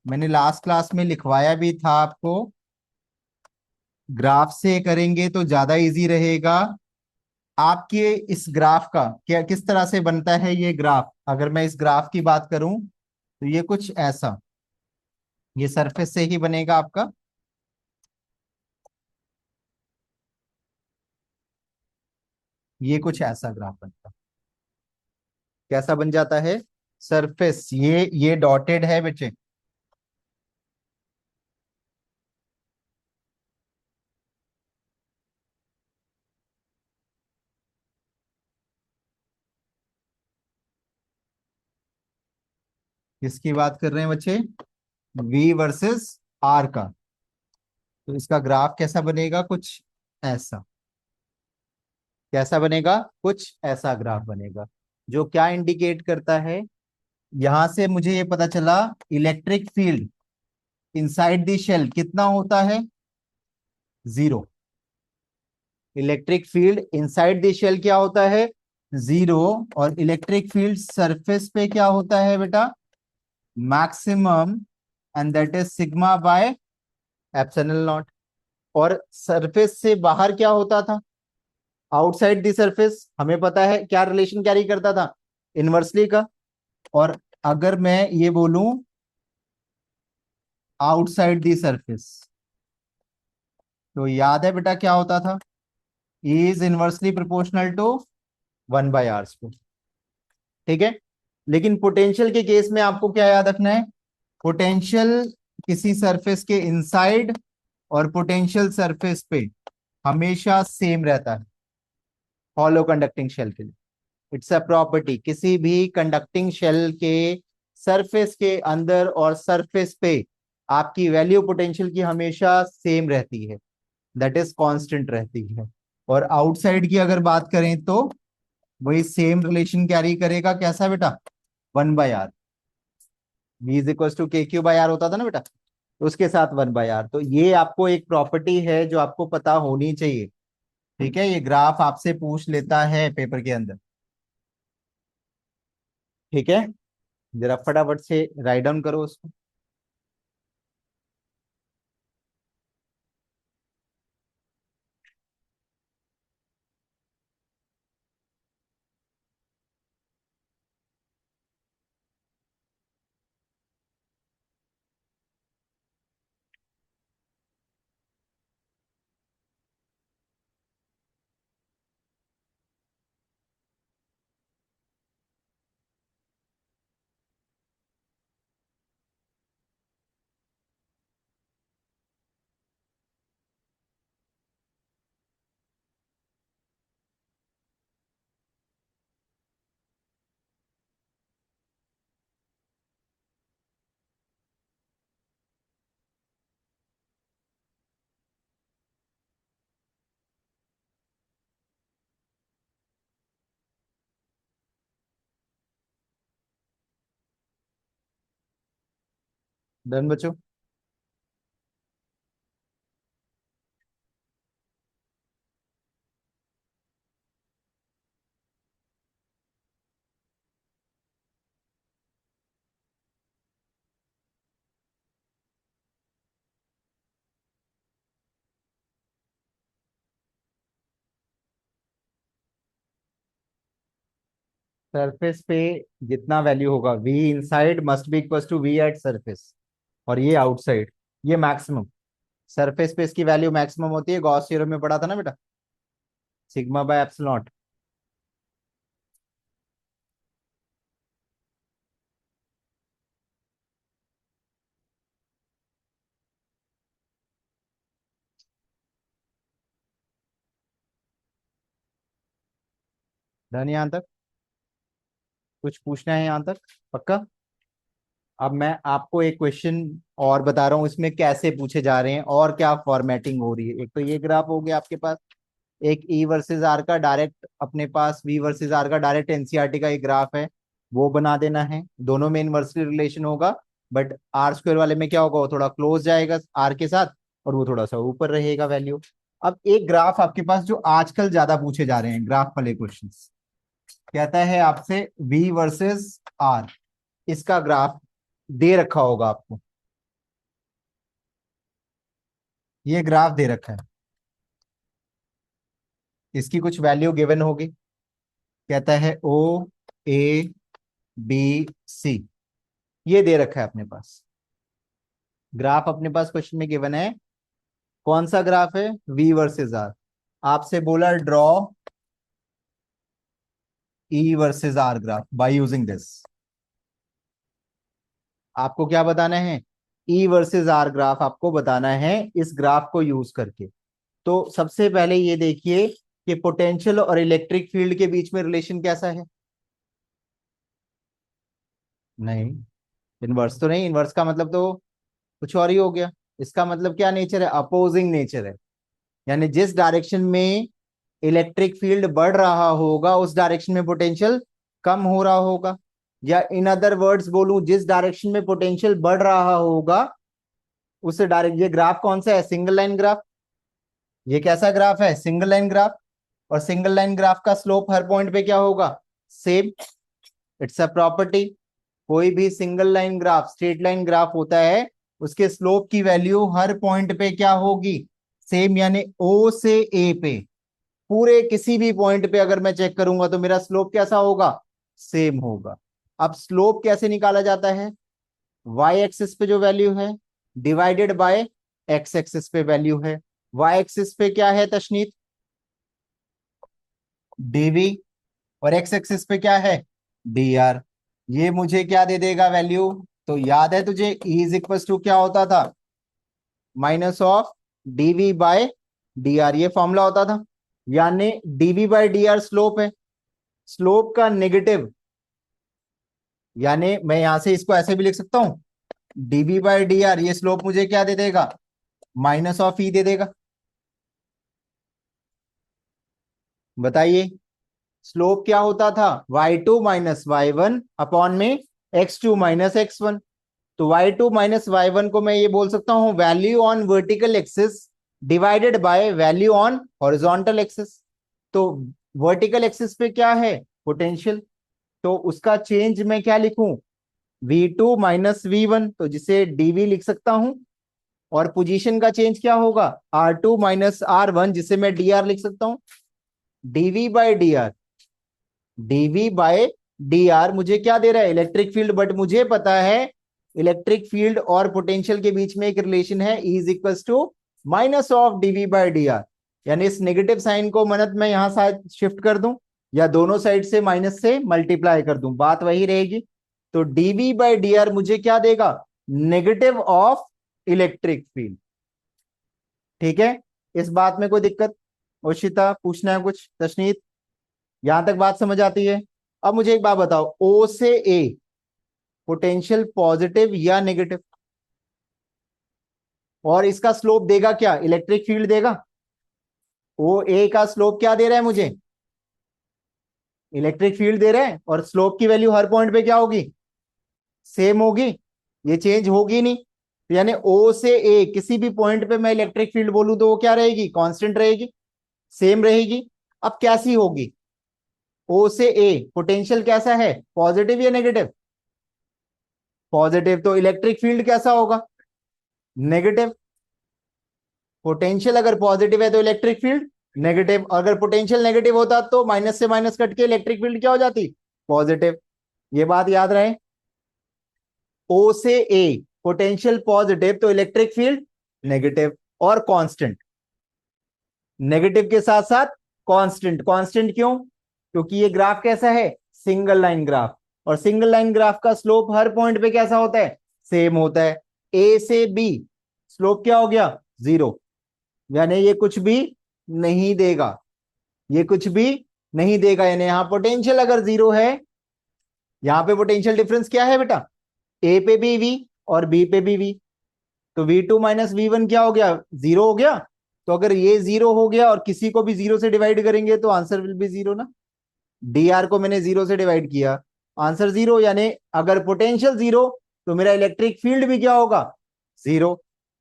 मैंने लास्ट क्लास में लिखवाया भी था आपको, ग्राफ से करेंगे तो ज्यादा इजी रहेगा। आपके इस ग्राफ का क्या किस तरह से बनता है ये ग्राफ? अगर मैं इस ग्राफ की बात करूं तो ये कुछ ऐसा, ये सरफेस से ही बनेगा आपका। ये कुछ ऐसा ग्राफ बनता है। कैसा बन जाता है? सरफेस, ये डॉटेड है बच्चे। किसकी बात कर रहे हैं बच्चे? वी वर्सेस आर का। तो इसका ग्राफ कैसा बनेगा? कुछ ऐसा। कैसा बनेगा? कुछ ऐसा ग्राफ बनेगा, जो क्या इंडिकेट करता है? यहां से मुझे ये पता चला, electric field inside the shell कितना होता है? Zero. Electric field inside the shell क्या होता है? जीरो। और इलेक्ट्रिक फील्ड सरफेस पे क्या होता है बेटा? Maximum, and that is sigma by epsilon not. और सरफेस से बाहर क्या होता था? आउटसाइड द सरफेस हमें पता है क्या रिलेशन कैरी करता था? इनवर्सली का। और अगर मैं ये बोलूं आउटसाइड द सरफेस, तो याद है बेटा क्या होता था? Is inversely proportional to 1/r square. ठीक है, लेकिन पोटेंशियल के केस में आपको क्या याद रखना है? पोटेंशियल किसी सरफेस के इनसाइड और पोटेंशियल सरफेस पे हमेशा सेम रहता है, हॉलो कंडक्टिंग शेल के लिए। इट्स अ प्रॉपर्टी, किसी भी कंडक्टिंग शेल के सरफेस के अंदर और सरफेस पे आपकी वैल्यू पोटेंशियल की हमेशा सेम रहती है, दैट इज कांस्टेंट रहती है। और आउटसाइड की अगर बात करें तो वही सेम रिलेशन कैरी करेगा। कैसा बेटा? 1/r। v is equal to K Q by R होता था ना बेटा, तो उसके साथ 1/r। तो ये आपको एक प्रॉपर्टी है जो आपको पता होनी चाहिए। ठीक है, ये ग्राफ आपसे पूछ लेता है पेपर के अंदर। ठीक है, जरा फटाफट से राइट डाउन करो उसको। डन बच्चों। सरफेस पे जितना वैल्यू होगा v inside must be equal to v at surface, और ये आउटसाइड, ये मैक्सिमम। सरफेस पे इसकी वैल्यू मैक्सिमम होती है, गॉस थ्योरम में पढ़ा था ना बेटा, sigma by epsilon not. Done यहां तक? कुछ पूछना है यहां तक? पक्का? अब मैं आपको एक क्वेश्चन और बता रहा हूँ, इसमें कैसे पूछे जा रहे हैं और क्या फॉर्मेटिंग हो रही है। एक तो ये ग्राफ हो गया आपके पास, एक ई वर्सेस आर का डायरेक्ट अपने पास, वी वर्सेस आर का डायरेक्ट एनसीईआरटी का एक ग्राफ है, वो बना देना है। दोनों में इनवर्सली रिलेशन होगा, बट आर स्क्वायर वाले में क्या होगा, वो थोड़ा क्लोज जाएगा आर के साथ, और वो थोड़ा सा ऊपर रहेगा वैल्यू। अब एक ग्राफ आपके पास जो आजकल ज्यादा पूछे जा रहे हैं, ग्राफ वाले क्वेश्चन, कहता है आपसे वी वर्सेस आर, इसका ग्राफ दे रखा होगा आपको, ये ग्राफ दे रखा है, इसकी कुछ वैल्यू गिवन होगी। कहता है ओ ए बी सी, ये दे रखा है अपने पास ग्राफ, अपने पास क्वेश्चन में गिवन है। कौन सा ग्राफ है? V versus R. आपसे बोला draw E versus R graph by using this. आपको क्या बताना है? ई वर्सेस आर ग्राफ आपको बताना है इस ग्राफ को यूज करके। तो सबसे पहले ये देखिए कि पोटेंशियल और इलेक्ट्रिक फील्ड के बीच में रिलेशन कैसा है। नहीं, इनवर्स तो नहीं, इनवर्स का मतलब तो कुछ और ही हो गया। इसका मतलब क्या नेचर है? अपोजिंग नेचर है, यानी जिस डायरेक्शन में इलेक्ट्रिक फील्ड बढ़ रहा होगा उस डायरेक्शन में पोटेंशियल कम हो रहा होगा। या इन अदर वर्ड्स बोलूं, जिस डायरेक्शन में पोटेंशियल बढ़ रहा होगा उस डायरेक्ट, ये ग्राफ कौन सा है? Single line graph. ये कैसा ग्राफ है? Single line graph. और सिंगल लाइन ग्राफ का स्लोप हर पॉइंट पे क्या होगा? सेम। It's a property. कोई भी single line graph, straight line graph होता है, उसके स्लोप की वैल्यू हर पॉइंट पे क्या होगी? सेम। यानी ओ से ए पे, पूरे किसी भी पॉइंट पे अगर मैं चेक करूंगा तो मेरा स्लोप कैसा होगा? सेम होगा। अब स्लोप कैसे निकाला जाता है? वाई एक्सिस पे जो वैल्यू है डिवाइडेड बाय एक्स एक्सिस पे वैल्यू है। वाई एक्सिस पे क्या है तशनीत? डीवी। और एक्स एक्सिस पे क्या है? D R. ये मुझे क्या दे देगा वैल्यू? तो याद है तुझे E इज इक्वल टू क्या होता था? Minus of DV by D R, ये फॉर्मूला होता था। यानी DV by D R slope है, स्लोप का नेगेटिव, यानी मैं यहां से इसको ऐसे भी लिख सकता हूं, डीवी बाय डी आर, ये स्लोप मुझे क्या दे देगा? माइनस ऑफ ई दे देगा। बताइए स्लोप क्या होता था? y2 minus Y one upon में x2 माइनस x1। तो y2 माइनस वाई वन को मैं ये बोल सकता हूं value on vertical axis divided by value on horizontal axis. तो वर्टिकल एक्सिस पे क्या है? पोटेंशियल। तो उसका चेंज मैं क्या लिखूं? v2 माइनस v1, तो जिसे dv लिख सकता हूं। और पोजीशन का चेंज क्या होगा? r2 माइनस r1, जिसे मैं dr लिख सकता हूं। dv by dr, DV by D R मुझे क्या दे रहा है? Electric field. बट मुझे पता है इलेक्ट्रिक फील्ड और पोटेंशियल के बीच में एक रिलेशन है, E is equal to minus of DV by D r. यानी इस नेगेटिव साइन को मन्नत मैं यहां शायद शिफ्ट कर दूं, या दोनों साइड से माइनस से मल्टीप्लाई कर दूं, बात वही रहेगी। तो डीवी बाय डी आर मुझे क्या देगा? Negative of electric field. ठीक है, इस बात में कोई दिक्कत? ओशिता पूछना है कुछ? तशनीत यहां तक बात समझ आती है? अब मुझे एक बात बताओ, ओ से ए पोटेंशियल पॉजिटिव या नेगेटिव? और इसका स्लोप देगा क्या? इलेक्ट्रिक फील्ड देगा। ओ ए का स्लोप क्या दे रहा है मुझे? इलेक्ट्रिक फील्ड दे रहा है, और स्लोप की वैल्यू हर पॉइंट पे क्या होगी? सेम होगी, ये चेंज होगी नहीं। तो यानी ओ से ए किसी भी पॉइंट पे मैं इलेक्ट्रिक फील्ड बोलूं तो वो क्या रहेगी, कांस्टेंट रहेगी, सेम रहेगी। अब कैसी होगी, ओ से ए पोटेंशियल कैसा है, पॉजिटिव या नेगेटिव, पॉजिटिव, तो इलेक्ट्रिक फील्ड कैसा होगा, नेगेटिव। पोटेंशियल अगर पॉजिटिव है तो इलेक्ट्रिक फील्ड नेगेटिव, अगर पोटेंशियल नेगेटिव होता तो माइनस से माइनस कट के इलेक्ट्रिक फील्ड क्या हो जाती, पॉजिटिव। ये बात याद रहे, ओ से ए पोटेंशियल पॉजिटिव तो इलेक्ट्रिक फील्ड नेगेटिव और कांस्टेंट, नेगेटिव के साथ साथ कांस्टेंट। कांस्टेंट क्यों, क्योंकि ये ग्राफ कैसा है, सिंगल लाइन ग्राफ, और सिंगल लाइन ग्राफ का स्लोप हर पॉइंट पे कैसा होता है, सेम होता है। ए से बी स्लोप क्या हो गया, जीरो, यानी ये कुछ भी नहीं देगा, ये कुछ भी नहीं देगा, यानी यहां पोटेंशियल अगर जीरो है, यहां पे पोटेंशियल डिफरेंस क्या है बेटा, ए पे भी वी और बी पे भी वी, तो V2 माइनस V1 क्या हो गया, जीरो हो गया। तो अगर ये जीरो हो गया और किसी को भी जीरो से डिवाइड करेंगे तो आंसर विल बी जीरो ना, डी आर को मैंने जीरो से डिवाइड किया, आंसर जीरो, यानी अगर पोटेंशियल जीरो तो मेरा इलेक्ट्रिक फील्ड भी क्या होगा, जीरो।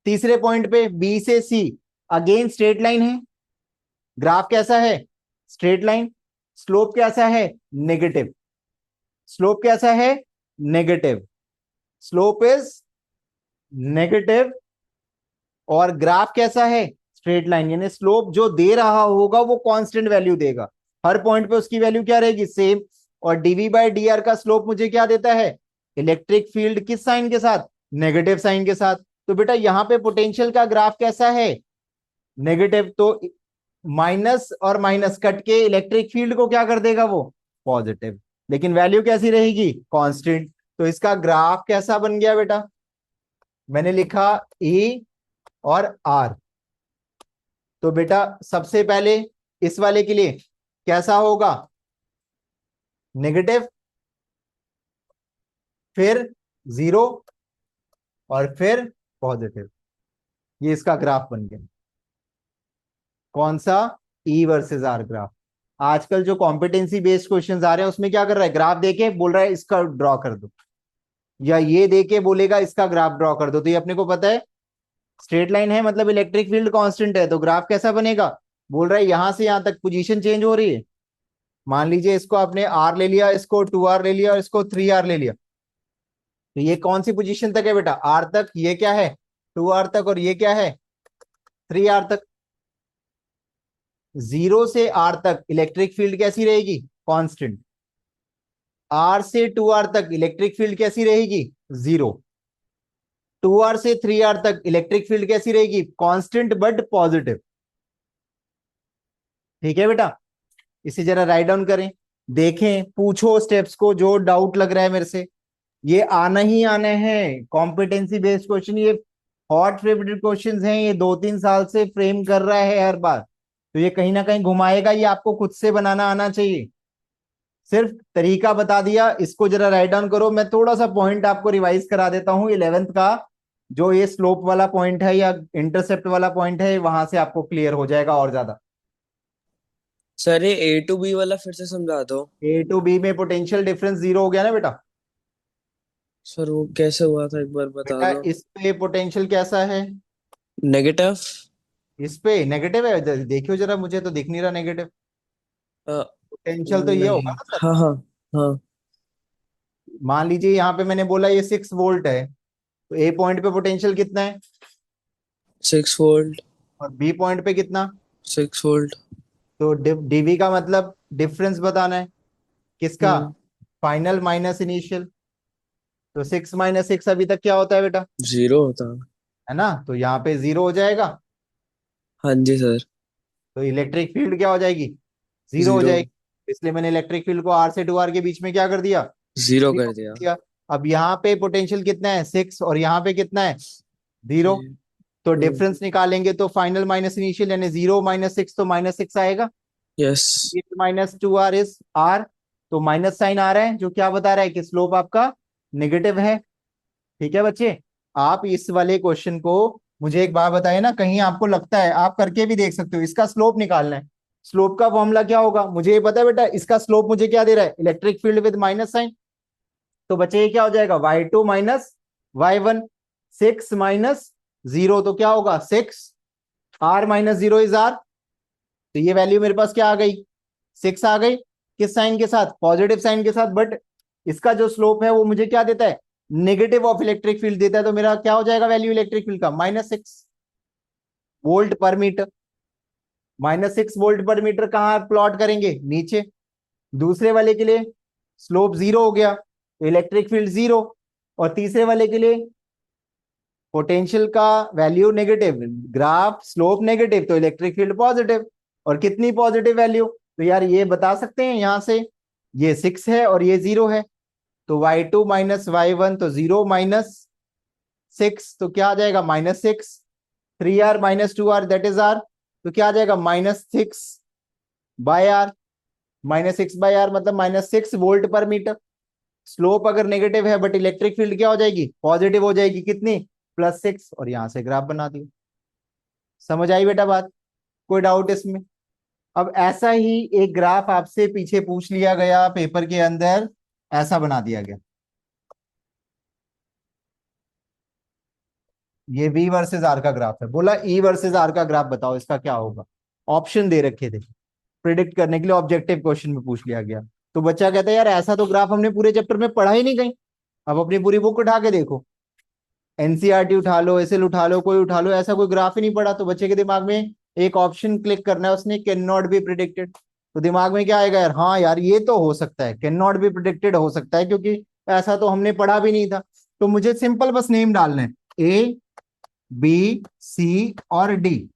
तीसरे पॉइंट पे बी से सी अगेन स्ट्रेट लाइन है, ग्राफ कैसा है, स्ट्रेट लाइन, स्लोप कैसा है, नेगेटिव, स्लोप कैसा है, नेगेटिव, स्लोप इज नेगेटिव, और ग्राफ कैसा है, स्ट्रेट लाइन, यानी स्लोप जो दे रहा होगा वो कांस्टेंट वैल्यू देगा, हर पॉइंट पे उसकी वैल्यू क्या रहेगी, सेम। और डीवी बाय डी आर का स्लोप मुझे क्या देता है, इलेक्ट्रिक फील्ड किस साइन के साथ, नेगेटिव साइन के साथ। तो बेटा यहां पे पोटेंशियल का ग्राफ कैसा है, नेगेटिव, तो माइनस और माइनस कट के इलेक्ट्रिक फील्ड को क्या कर देगा, वो पॉजिटिव, लेकिन वैल्यू कैसी रहेगी, कांस्टेंट। तो इसका ग्राफ कैसा बन गया बेटा, मैंने लिखा ई और आर। तो बेटा सबसे पहले इस वाले के लिए कैसा होगा, नेगेटिव, फिर जीरो, और फिर पॉजिटिव, ये इसका ग्राफ बन गया। कौन सा, ई वर्सेस आर ग्राफ। आजकल जो कॉम्पिटेंसी बेस्ड क्वेश्चंस आ रहे हैं उसमें क्या कर रहा है, ग्राफ देके बोल रहा है इसका ड्रॉ कर दो, या ये देके बोलेगा इसका ग्राफ ड्रॉ कर दो। तो ये अपने को पता है स्ट्रेट लाइन है मतलब इलेक्ट्रिक फील्ड कांस्टेंट है, तो ग्राफ कैसा बनेगा, बोल रहा है यहां से यहां तक पोजीशन चेंज हो रही है। मान लीजिए इसको आपने आर ले लिया, इसको 2R ले लिया और इसको 3R ले लिया, तो ये कौन सी पोजीशन तक है बेटा, आर तक, ये क्या है 2R तक, और ये क्या है 3R तक। जीरो से आर तक इलेक्ट्रिक फील्ड कैसी रहेगी, कांस्टेंट। आर से 2R तक इलेक्ट्रिक फील्ड कैसी रहेगी, जीरो। 2R से 3R तक इलेक्ट्रिक फील्ड कैसी रहेगी, कांस्टेंट बट पॉजिटिव। ठीक है बेटा, इसे जरा राइट डाउन करें, देखें, पूछो स्टेप्स को, जो डाउट लग रहा है मेरे से, ये आना ही आने हैं कॉम्पिटेंसी बेस्ड क्वेश्चन, ये हॉट फेवरेट क्वेश्चंस हैं, ये 2-3 साल से फ्रेम कर रहा है हर बार, तो ये कहीं ना कहीं घुमाएगा, ये आपको खुद से बनाना आना चाहिए। सिर्फ तरीका बता दिया, इसको जरा राइट डाउन करो। मैं थोड़ा सा पॉइंट आपको रिवाइज करा देता हूँ, 11th का जो ये स्लोप वाला पॉइंट है या इंटरसेप्ट वाला पॉइंट है, वहां से आपको क्लियर हो जाएगा और ज्यादा। सर ये ए टू बी वाला फिर से समझा दो। ए टू बी में पोटेंशियल डिफरेंस जीरो हो गया ना बेटा, सर वो कैसे हुआ था एक बार बता बेटा दो। इस पे पोटेंशियल कैसा है, नेगेटिव। इस पे नेगेटिव है, देखियो जरा, मुझे तो दिख नहीं रहा नेगेटिव, पोटेंशियल तो ये होगा नहीं। ना सर। हाँ हाँ हाँ। मान लीजिए यहाँ पे मैंने बोला ये 6 वोल्ट है, तो ए पॉइंट पे पोटेंशियल कितना है, 6 वोल्ट। और बी पॉइंट पे कितना, 6 वोल्ट। तो डीवी का मतलब डिफरेंस बताना है, किसका, हम्म। Final minus initial. तो 6 - 6 अभी तक क्या होता है बेटा, जीरो होता। है ना, तो यहाँ पे जीरो हो जाएगा, हाँ जी सर। तो इलेक्ट्रिक फील्ड क्या हो जाएगी, जीरो हो जीरो। जाएगी। इसलिए मैंने इलेक्ट्रिक फील्ड को आर से 2R के बीच में क्या कर दिया, जीरो जीरो कर कर दिया। दिया। अब यहाँ पे पोटेंशियल कितना है, 6, और यहाँ पे कितना है, जीरो। तो डिफरेंस निकालेंगे तो फाइनल माइनस इनिशियल, यानी 0 - 6 तो -6 आएगा, यस। -2R इज R, तो माइनस साइन आ रहा है जो क्या बता रहा है कि स्लोप आपका नेगेटिव है। ठीक है बच्चे, आप इस वाले क्वेश्चन को, मुझे एक बात बताइए ना, कहीं आपको लगता है, आप करके भी देख सकते हो, इसका स्लोप निकालना है, स्लोप का फॉर्मूला क्या होगा, मुझे ये पता है बेटा, इसका स्लोप मुझे क्या दे रहा है, electric field with minus sign, तो बच्चे ये क्या हो जाएगा, y2 - y1, 6 माइनस 0 तो क्या होगा 6, r माइनस 0 इज r। तो ये वैल्यू मेरे पास क्या आ गई 6 आ गई, किस साइन के साथ, पॉजिटिव साइन के साथ, बट इसका जो स्लोप है वो मुझे क्या देता है, नेगेटिव ऑफ इलेक्ट्रिक फील्ड देता है। तो मेरा क्या हो जाएगा वैल्यू इलेक्ट्रिक फील्ड का, -6 वोल्ट पर मीटर। -6 वोल्ट पर मीटर कहाँ प्लॉट करेंगे, नीचे। दूसरे वाले के लिए स्लोप 0 हो गया तो इलेक्ट्रिक फील्ड 0, और तीसरे वाले के लिए पोटेंशियल का value negative, graph slope negative तो इलेक्ट्रिक फील्ड पॉजिटिव। और कितनी पॉजिटिव वैल्यू, तो यार ये बता सकते हैं यहां से, ये 6 है और ये 0 है, तो y2 माइनस y1 तो 0 माइनस 6 तो क्या आ जाएगा -6, 3r minus 2r that is r, तो क्या आ जाएगा -6/r। -6/r मतलब -6 वोल्ट पर मीटर। स्लोप अगर नेगेटिव है बट इलेक्ट्रिक फील्ड क्या हो जाएगी, पॉजिटिव हो जाएगी, कितनी, +6, और यहां से ग्राफ बना दिया। समझ आई बेटा बात, कोई डाउट इसमें। अब ऐसा ही एक ग्राफ आपसे पीछे पूछ लिया गया पेपर के अंदर, ऐसा बना दिया गया, ये V वर्सेस R का ग्राफ है, बोला E वर्सेस R का ग्राफ बताओ इसका क्या होगा। ऑप्शन दे रखे थे प्रिडिक्ट करने के लिए, ऑब्जेक्टिव क्वेश्चन में पूछ लिया गया। तो बच्चा कहता है यार ऐसा तो ग्राफ हमने पूरे चैप्टर में पढ़ा ही नहीं कहीं। अब अपनी पूरी बुक उठा के देखो, एनसीईआरटी उठा लो, एसएल उठा लो, कोई उठा लो, ऐसा कोई ग्राफ ही नहीं पड़ा। तो बच्चे के दिमाग में एक ऑप्शन क्लिक करना है उसने, कैन नॉट बी प्रिडिक्टेड। तो दिमाग में क्या आएगा यार, हाँ यार ये तो हो सकता है, कैन नॉट बी प्रिडिक्टेड हो सकता है क्योंकि ऐसा तो हमने पढ़ा भी नहीं था। तो मुझे सिंपल बस नेम डालना है, ए बी सी और डी।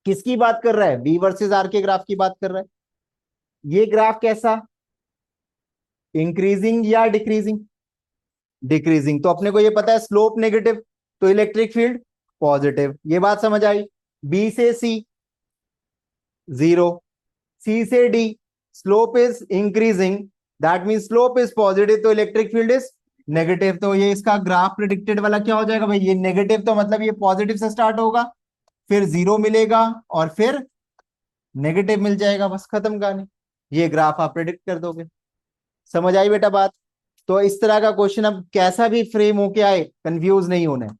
किसकी बात कर रहा है, बी वर्सेस आर के ग्राफ की बात कर रहा है। ये ग्राफ कैसा, इंक्रीजिंग या डिक्रीजिंग, डिक्रीजिंग। तो अपने को ये पता है स्लोप नेगेटिव तो इलेक्ट्रिक फील्ड पॉजिटिव, ये बात समझ आई। बी से सी 0, सी से D slope is increasing, that mean slope is positive तो इलेक्ट्रिक फील्ड इज नेगेटिव। तो ये इसका ग्राफ प्रिडिक्टेड वाला क्या हो जाएगा भाई, ये नेगेटिव तो मतलब ये पॉजिटिव से स्टार्ट होगा, फिर 0 मिलेगा और फिर नेगेटिव मिल जाएगा, बस खत्म कहानी। ये ग्राफ आप प्रिडिक्ट कर दोगे। समझ आई बेटा बात। तो इस तरह का क्वेश्चन अब कैसा भी फ्रेम होके आए कंफ्यूज नहीं होना है,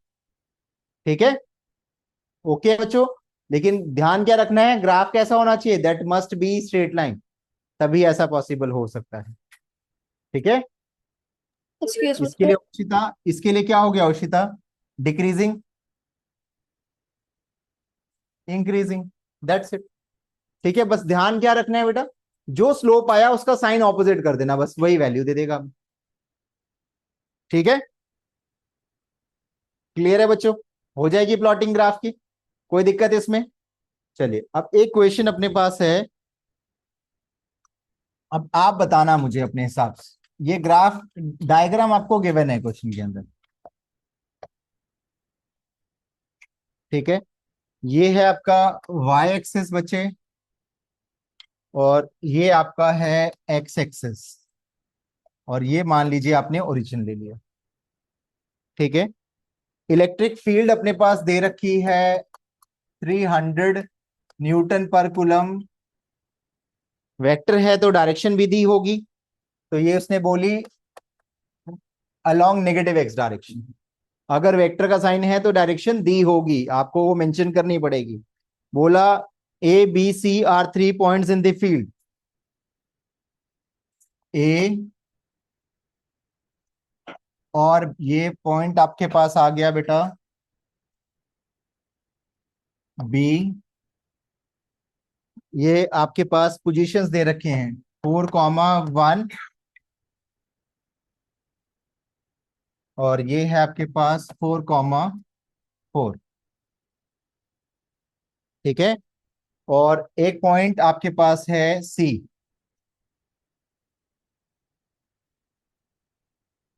ठीक है, ओके बच्चों। लेकिन ध्यान क्या रखना है, ग्राफ कैसा होना चाहिए, that must be straight line, तभी ऐसा पॉसिबल हो सकता है, ठीक है। एक्सक्यूज मी इसके लिए उशिता, इसके लिए क्या हो गया उशिता, डिक्रीजिंग, इंक्रीजिंग, दैट्स इट, ठीक है। बस ध्यान क्या रखना है बेटा, जो स्लोप आया उसका साइन ऑपोजिट कर देना, बस वही वैल्यू दे देगा, ठीक है। क्लियर है बच्चों, हो जाएगी प्लॉटिंग ग्राफ की, कोई दिक्कत इसमें। चलिए अब एक क्वेश्चन अपने पास है, अब आप बताना मुझे अपने हिसाब से, ये ग्राफ डायग्राम आपको गिवन है क्वेश्चन के अंदर, ठीक है। ये है आपका y एक्सिस बच्चे, और ये आपका है x एक्सिस, और ये मान लीजिए आपने ओरिजिन ले लिया, ठीक है। इलेक्ट्रिक फील्ड अपने पास दे रखी है 300 न्यूटन पर कूलम, वेक्टर है तो डायरेक्शन भी दी होगी, तो ये उसने बोली अलोंग नेगेटिव एक्स डायरेक्शन। अगर वेक्टर का साइन है तो डायरेक्शन दी होगी, आपको वो मेंशन करनी पड़ेगी। बोला A B C are 3 points in the field, A और ये पॉइंट आपके पास आ गया बेटा बी, ये आपके पास पोजीशंस दे रखे हैं 4,1, और ये है आपके पास 4,4, ठीक है। और एक पॉइंट आपके पास है सी,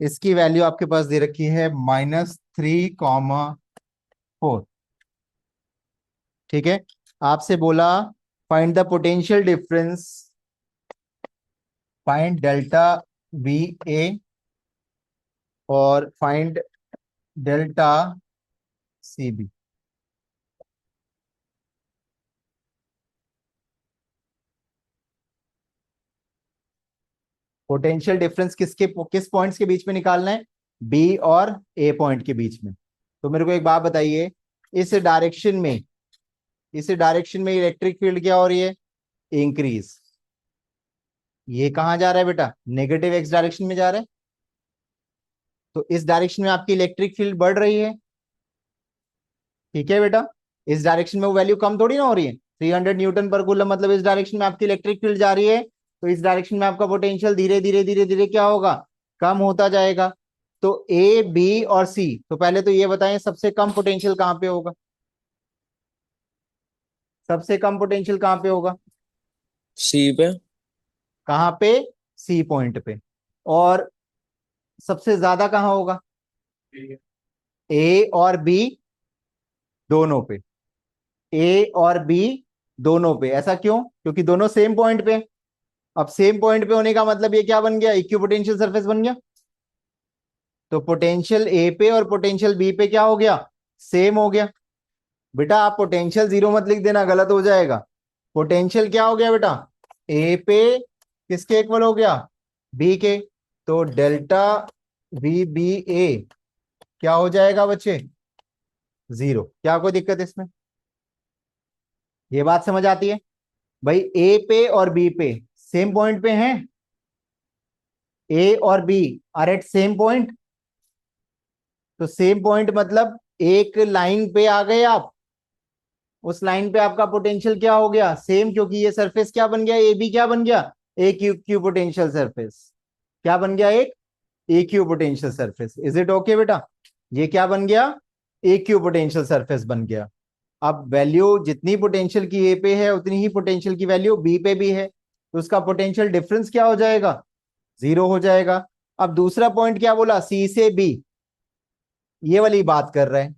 इसकी वैल्यू आपके पास दे रखी है -3,4, ठीक है। आपसे बोला find the potential difference, find delta V A और find delta C B. Potential difference किस पॉइंट्स के बीच में निकालना है, बी और ए पॉइंट के बीच में। तो मेरे को एक बात बताइए, इस डायरेक्शन में इलेक्ट्रिक फील्ड क्या हो रही है? इंक्रीज। ये कहां जा रहा है बेटा? नेगेटिव एक्स डायरेक्शन में जा रहा है। तो इस डायरेक्शन में आपकी इलेक्ट्रिक फील्ड बढ़ रही है, ठीक है बेटा। इस डायरेक्शन में वो वैल्यू कम थोड़ी ना हो रही है। 300 न्यूटन पर कूलम, मतलब इस डायरेक्शन में आपकी इलेक्ट्रिक फील्ड जा रही है, तो इस डायरेक्शन में आपका पोटेंशियल धीरे धीरे धीरे धीरे क्या होगा? कम होता जाएगा। तो ए, बी और सी, तो पहले तो ये बताएं सबसे कम पोटेंशियल कहां पे होगा? सबसे कम पोटेंशियल कहां पे होगा? सी पे। कहां पे? सी पॉइंट पे। और सबसे ज्यादा कहां होगा? ए और बी दोनों पे। ए और बी दोनों पे। ऐसा क्यों? क्योंकि दोनों सेम पॉइंट पे। अब सेम पॉइंट पे होने का मतलब ये क्या बन गया? इक्विपोटेंशियल सरफेस बन गया। तो पोटेंशियल ए पे और पोटेंशियल बी पे क्या हो गया? सेम हो गया। बेटा आप पोटेंशियल जीरो मत लिख देना, गलत हो जाएगा। पोटेंशियल क्या हो गया बेटा? ए पे किसके इक्वल हो गया? बी के। तो डेल्टा वी बी ए क्या हो जाएगा बच्चे? जीरो। क्या कोई दिक्कत इसमें? ये बात समझ आती है? भाई ए पे और बी पे सेम पॉइंट पे हैं। ए और B are at same point. तो सेम पॉइंट मतलब एक लाइन पे आ गए आप। उस लाइन पे आपका पोटेंशियल क्या हो गया? सेम, क्योंकि ये सरफेस क्या बन गया? ए बी क्या बन गया? ए क्यू क्यू पोटेंशियल सरफेस। क्या बन गया? एक ए Q potential surface. Is it okay बेटा? ये क्या बन गया? ए क्यू पोटेंशियल सरफेस बन गया। अब वैल्यू जितनी पोटेंशियल की ए पे है उतनी ही पोटेंशियल की वैल्यू बी पे भी है, तो उसका पोटेंशियल डिफरेंस क्या हो जाएगा? जीरो हो जाएगा। अब दूसरा पॉइंट क्या बोला? सी से बी, ये वाली बात कर रहे हैं।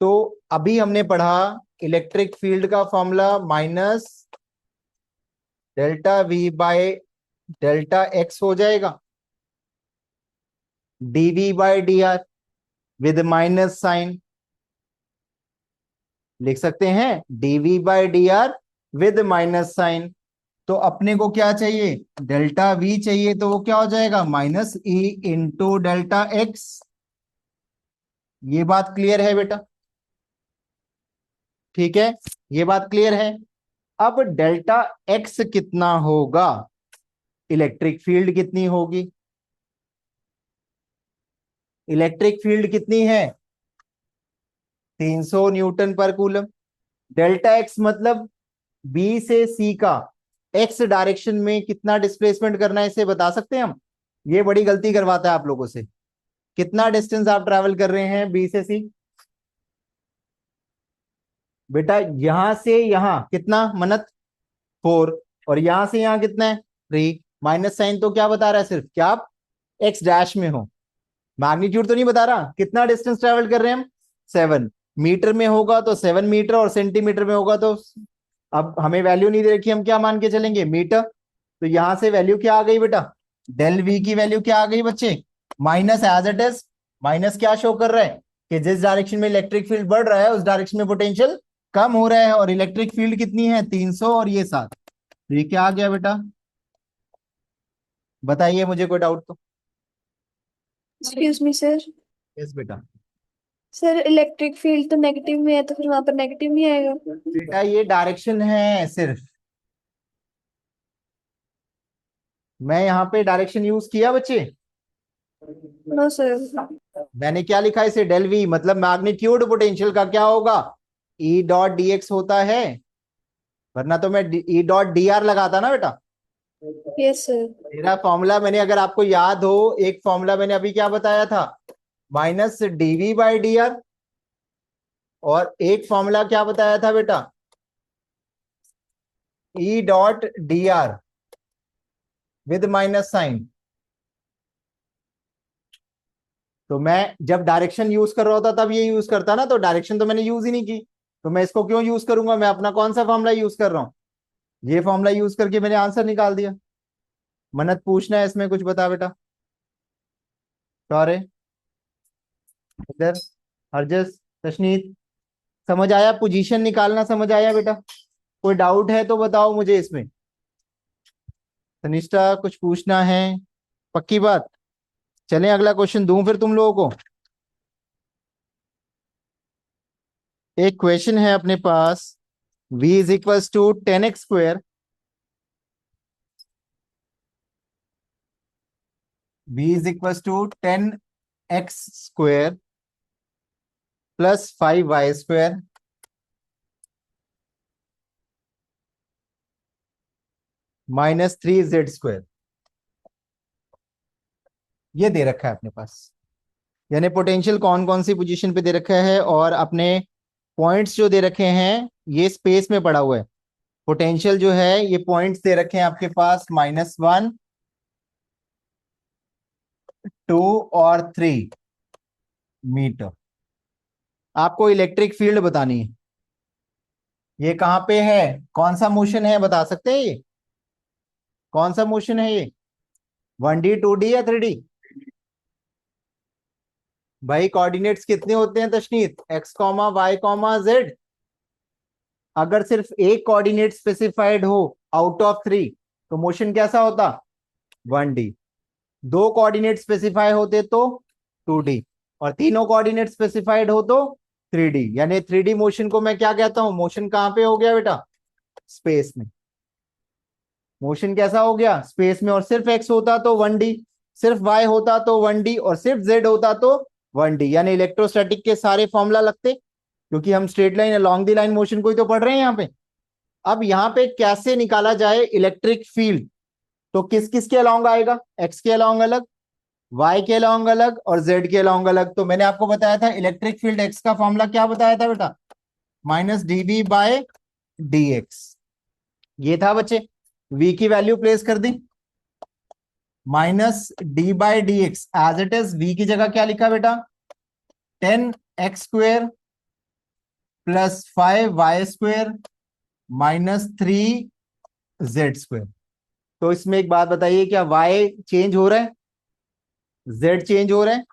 तो अभी हमने पढ़ा इलेक्ट्रिक फील्ड का formula minus delta v by delta x हो जाएगा, dv by D r with minus sign. लिख सकते हैं dv by D r with minus sign. तो अपने को क्या चाहिए? डेल्टा वी चाहिए, तो वो क्या हो जाएगा? Minus E into delta x. ये बात क्लियर है बेटा? ठीक है, ये बात क्लियर है। अब डेल्टा एक्स कितना होगा? इलेक्ट्रिक फील्ड कितनी होगी? इलेक्ट्रिक फील्ड कितनी है? 300 न्यूटन पर कूलम। डेल्टा एक्स मतलब बी से सी का एक्स डायरेक्शन में कितना डिस्प्लेसमेंट करना है, इसे बता सकते हैं हम? ये बड़ी गलती करवाता है आप लोगों से। कितना डिस्टेंस आप ट्रैवल कर रहे हैं बी से सी? बेटा यहां से यहां कितना मनत? 4। और यहां से यहां कितना है? 3। माइनस साइन तो क्या बता रहा है? सिर्फ क्या आप एक्स डैश में हो, मैग्नीट्यूड तो नहीं बता रहा। कितना डिस्टेंस ट्रेवल कर रहे हैं हम? 7 मीटर में होगा तो 7 मीटर, और सेंटीमीटर में होगा तो, अब हमें वैल्यू नहीं दे रखी, हम क्या मान के चलेंगे? मीटर। तो यहां से वैल्यू क्या आ गई बेटा? डेल वी की वैल्यू क्या आ गई बच्चे? Minus as it is. Minus क्या शो कर रहा है? कि जिस डायरेक्शन में इलेक्ट्रिक फील्ड बढ़ रहा है उस डायरेक्शन में पोटेंशियल कम हो रहा है। और इलेक्ट्रिक फील्ड कितनी है? 300 और ये 7। तो ये क्या आ गया बेटा? बताइए मुझे, कोई डाउट तो? Excuse me sir. यस बेटा। सर इलेक्ट्रिक फील्ड तो नेगेटिव में है, तो फिर वहां पर नेगेटिव नहीं आएगा? बेटा ये डायरेक्शन है सिर्फ, मैं यहाँ पे डायरेक्शन यूज किया बच्चे? No sir. मैंने क्या लिखा इसे? डेल वी मतलब मैग्नीट्यूड पोटेंशियल का क्या होगा? ई डॉट डी एक्स होता है, वरना तो मैं ई डॉट डी आर लगाता ना बेटा। Yes sir. मेरा फॉर्मूला, मैंने अगर आपको याद हो, एक फॉर्मूला मैंने अभी क्या बताया था? Minus DV by D R. और एक फॉर्मूला क्या बताया था बेटा? E dot D r with minus sign. तो मैं जब डायरेक्शन यूज कर रहा होता तब ये यूज करता ना, तो डायरेक्शन तो मैंने यूज ही नहीं की, तो मैं इसको क्यों यूज करूंगा? मैं अपना कौन सा फॉर्मूला यूज कर रहा हूं? ये फॉर्मूला यूज करके मैंने आंसर निकाल दिया। मन्नत पूछना है इसमें कुछ? बता बेटा। सॉरी, इधर हरजस, तशनीत, समझ आया? पोजीशन निकालना समझ आया बेटा? कोई डाउट है तो बताओ मुझे इसमें। तनिष्ठा कुछ पूछना है? पक्की बात? चलें अगला क्वेश्चन दूं फिर तुम लोगों को? एक क्वेश्चन है अपने पास, v is equals to 10x², v is equals to 10x² plus 5y² minus 3z²। ये दे रखा है अपने पास, यानी पोटेंशियल कौन कौन सी पोजीशन पे दे रखा है और अपने पॉइंट्स जो दे रखे हैं ये स्पेस में पड़ा हुआ है। पोटेंशियल जो है ये पॉइंट्स दे रखे हैं आपके पास -1, 2 और 3 मीटर। आपको इलेक्ट्रिक फील्ड बतानी है। ये कहां पे है, कौन सा मोशन है, बता सकते हैं ये कौन सा मोशन है ये, 1D 2D या 3D? भाई कोऑर्डिनेट्स कितने होते हैं तशनीत, x, y, z। अगर सिर्फ एक कोऑर्डिनेट स्पेसिफाइड हो आउट ऑफ 3 तो मोशन कैसा होता, 1D। दो कोऑर्डिनेट स्पेसिफाई होते तो 2D, और तीनों कोऑर्डिनेट स्पेसिफाइड हो तो 3D। यानी 3D मोशन को मैं क्या कहता हूं, मोशन कहां पे हो गया बेटा, स्पेस में। मोशन कैसा हो गया, स्पेस में। और सिर्फ x होता तो 1D, सिर्फ y होता तो 1D, और सिर्फ z होता तो 1D। यानी इलेक्ट्रोस्टैटिक के सारे फॉर्मूला लगते, क्योंकि हम straight line along the line motion को ही तो पढ़ रहे हैं यहाँ पे। अब यहाँ पे कैसे निकाला जाए इलेक्ट्रिक फील्ड, तो किस किस के अलॉन्ग आएगा, x के अलॉन्ग अलग, y के अलॉन्ग अलग और z के अलॉन्ग अलग। तो मैंने आपको बताया था इलेक्ट्रिक फील्ड x का फॉर्मूला क्या बताया था बेटा, -dv/dx। ये था बच्चे, v की वैल्यू प्लेस कर दी, -d/dx as it is. v की जगह क्या लिखा बेटा, 10x² plus 5y² minus 3z²। तो इसमें एक बात बताइए, क्या y चेंज हो रहा है, z चेंज हो रहा है?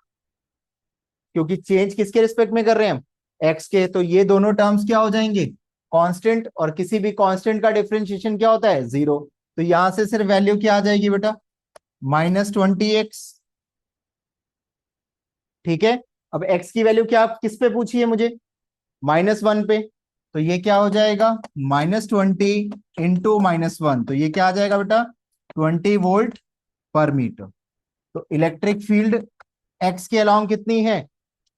क्योंकि चेंज किसके रिस्पेक्ट में कर रहे हैं हम, x के। तो ये दोनों टर्म्स क्या हो जाएंगे, कांस्टेंट, और किसी भी कांस्टेंट का डिफरेंशिएशन क्या होता है, 0। तो यहां से सिर्फ वैल्यू क्या आ जाएगी बेटा, -20x। ठीक है, अब x की वैल्यू क्या किस पे पूछी है मुझे, -1 पे। तो ये क्या हो जाएगा, -20 इंटू -1, तो ये क्या आ जाएगा बेटा, 20 वोल्ट पर मीटर। तो इलेक्ट्रिक फील्ड x के अलॉन्ग कितनी है,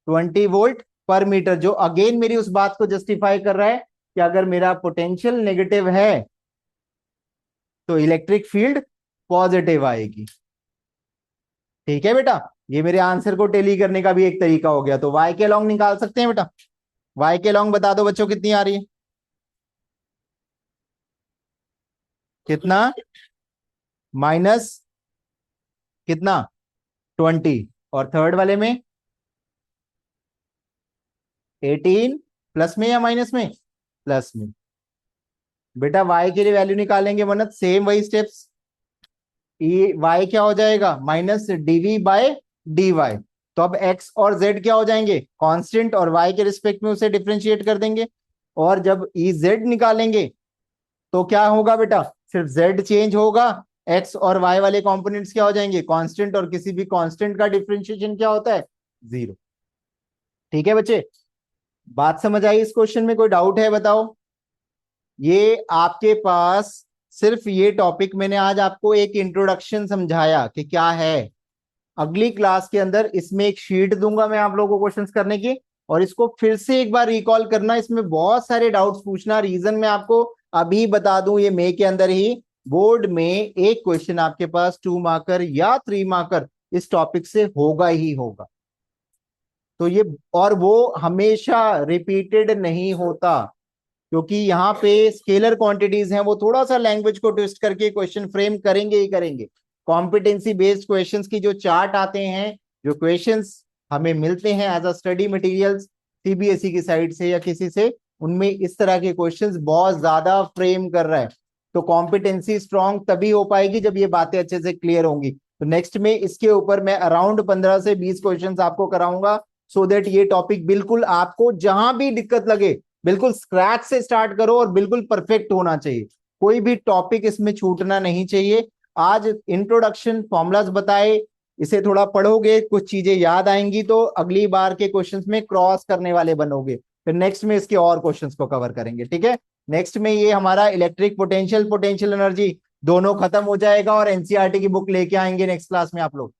20 वोल्ट पर मीटर, जो अगेन मेरी उस बात को जस्टिफाई कर रहा है कि अगर मेरा पोटेंशियल नेगेटिव है तो इलेक्ट्रिक फील्ड पॉजिटिव आएगी। ठीक है बेटा, ये मेरे आंसर को टेली करने का भी एक तरीका हो गया। तो y के अलॉन्ग निकाल सकते हैं बेटा, y के अलॉन्ग बता दो बच्चों कितनी आ रही है, कितना, माइनस कितना, 20, और थर्ड वाले में 18, प्लस में या माइनस में, प्लस में। बेटा y के लिए वैल्यू निकालेंगे मनत, सेम वही स्टेप्स। y क्या हो जाएगा, -dv/dy। तो अब x और z क्या हो जाएंगे, कांस्टेंट, और y के रिस्पेक्ट में उसे डिफरेंशिएट कर देंगे। और जब ez निकालेंगे तो क्या होगा बेटा, सिर्फ z चेंज होगा, x और y वाले कंपोनेंट्स क्या हो जाएंगे, कांस्टेंट, और किसी भी कांस्टेंट का डिफरेंशिएशन क्या होता है, 0। ठीक है बच्चे, बात समझ आई इस क्वेश्चन में, कोई डाउट है बताओ। ये आपके पास सिर्फ ये टॉपिक मैंने आज आपको एक इंट्रोडक्शन समझाया कि क्या है। अगली क्लास के अंदर इसमें एक शीट दूंगा मैं आप लोगों को क्वेश्चंस करने की, और इसको फिर से एक बार रिकॉल करना, इसमें बहुत सारे डाउट्स पूछना। रीजन मैं आपको अभी बता दूं, ये मई के अंदर ही बोर्ड में एक क्वेश्चन आपके पास 2 मार्कर या 3 मार्कर इस टॉपिक से होगा ही होगा। तो ये, और वो हमेशा रिपीटेड नहीं होता, क्योंकि यहाँ पे स्केलर क्वांटिटीज हैं, वो थोड़ा सा लैंग्वेज को ट्विस्ट करके क्वेश्चन फ्रेम करेंगे ही करेंगे। कॉम्पिटेंसी बेस्ड क्वेश्चंस की जो चार्ट आते हैं, जो क्वेश्चंस हमें मिलते हैं as a study materials CBSE की साइड से या किसी से, उनमें इस तरह के क्वेश्चंस बहुत ज्यादा फ्रेम कर रहा है। तो कॉम्पिटेंसी स्ट्रांग तभी हो पाएगी जब ये बातें अच्छे से क्लियर होंगी। तो नेक्स्ट में इसके ऊपर मैं अराउंड 15 से 20 क्वेश्चन आपको कराऊंगा, सो दैट ये टॉपिक बिल्कुल आपको जहां भी दिक्कत लगे बिल्कुल स्क्रैच से स्टार्ट करो, और बिल्कुल परफेक्ट होना चाहिए, कोई भी टॉपिक इसमें छूटना नहीं चाहिए। आज इंट्रोडक्शन फॉर्मूलाज बताए, इसे थोड़ा पढ़ोगे, कुछ चीजें याद आएंगी, तो अगली बार के क्वेश्चंस में क्रॉस करने वाले बनोगे। फिर नेक्स्ट में इसके और क्वेश्चंस को कवर करेंगे, ठीक है। नेक्स्ट में ये हमारा इलेक्ट्रिक पोटेंशियल, पोटेंशियल एनर्जी दोनों खत्म हो जाएगा और एनसीईआरटी की बुक लेके आएंगे नेक्स्ट क्लास में आप लोग।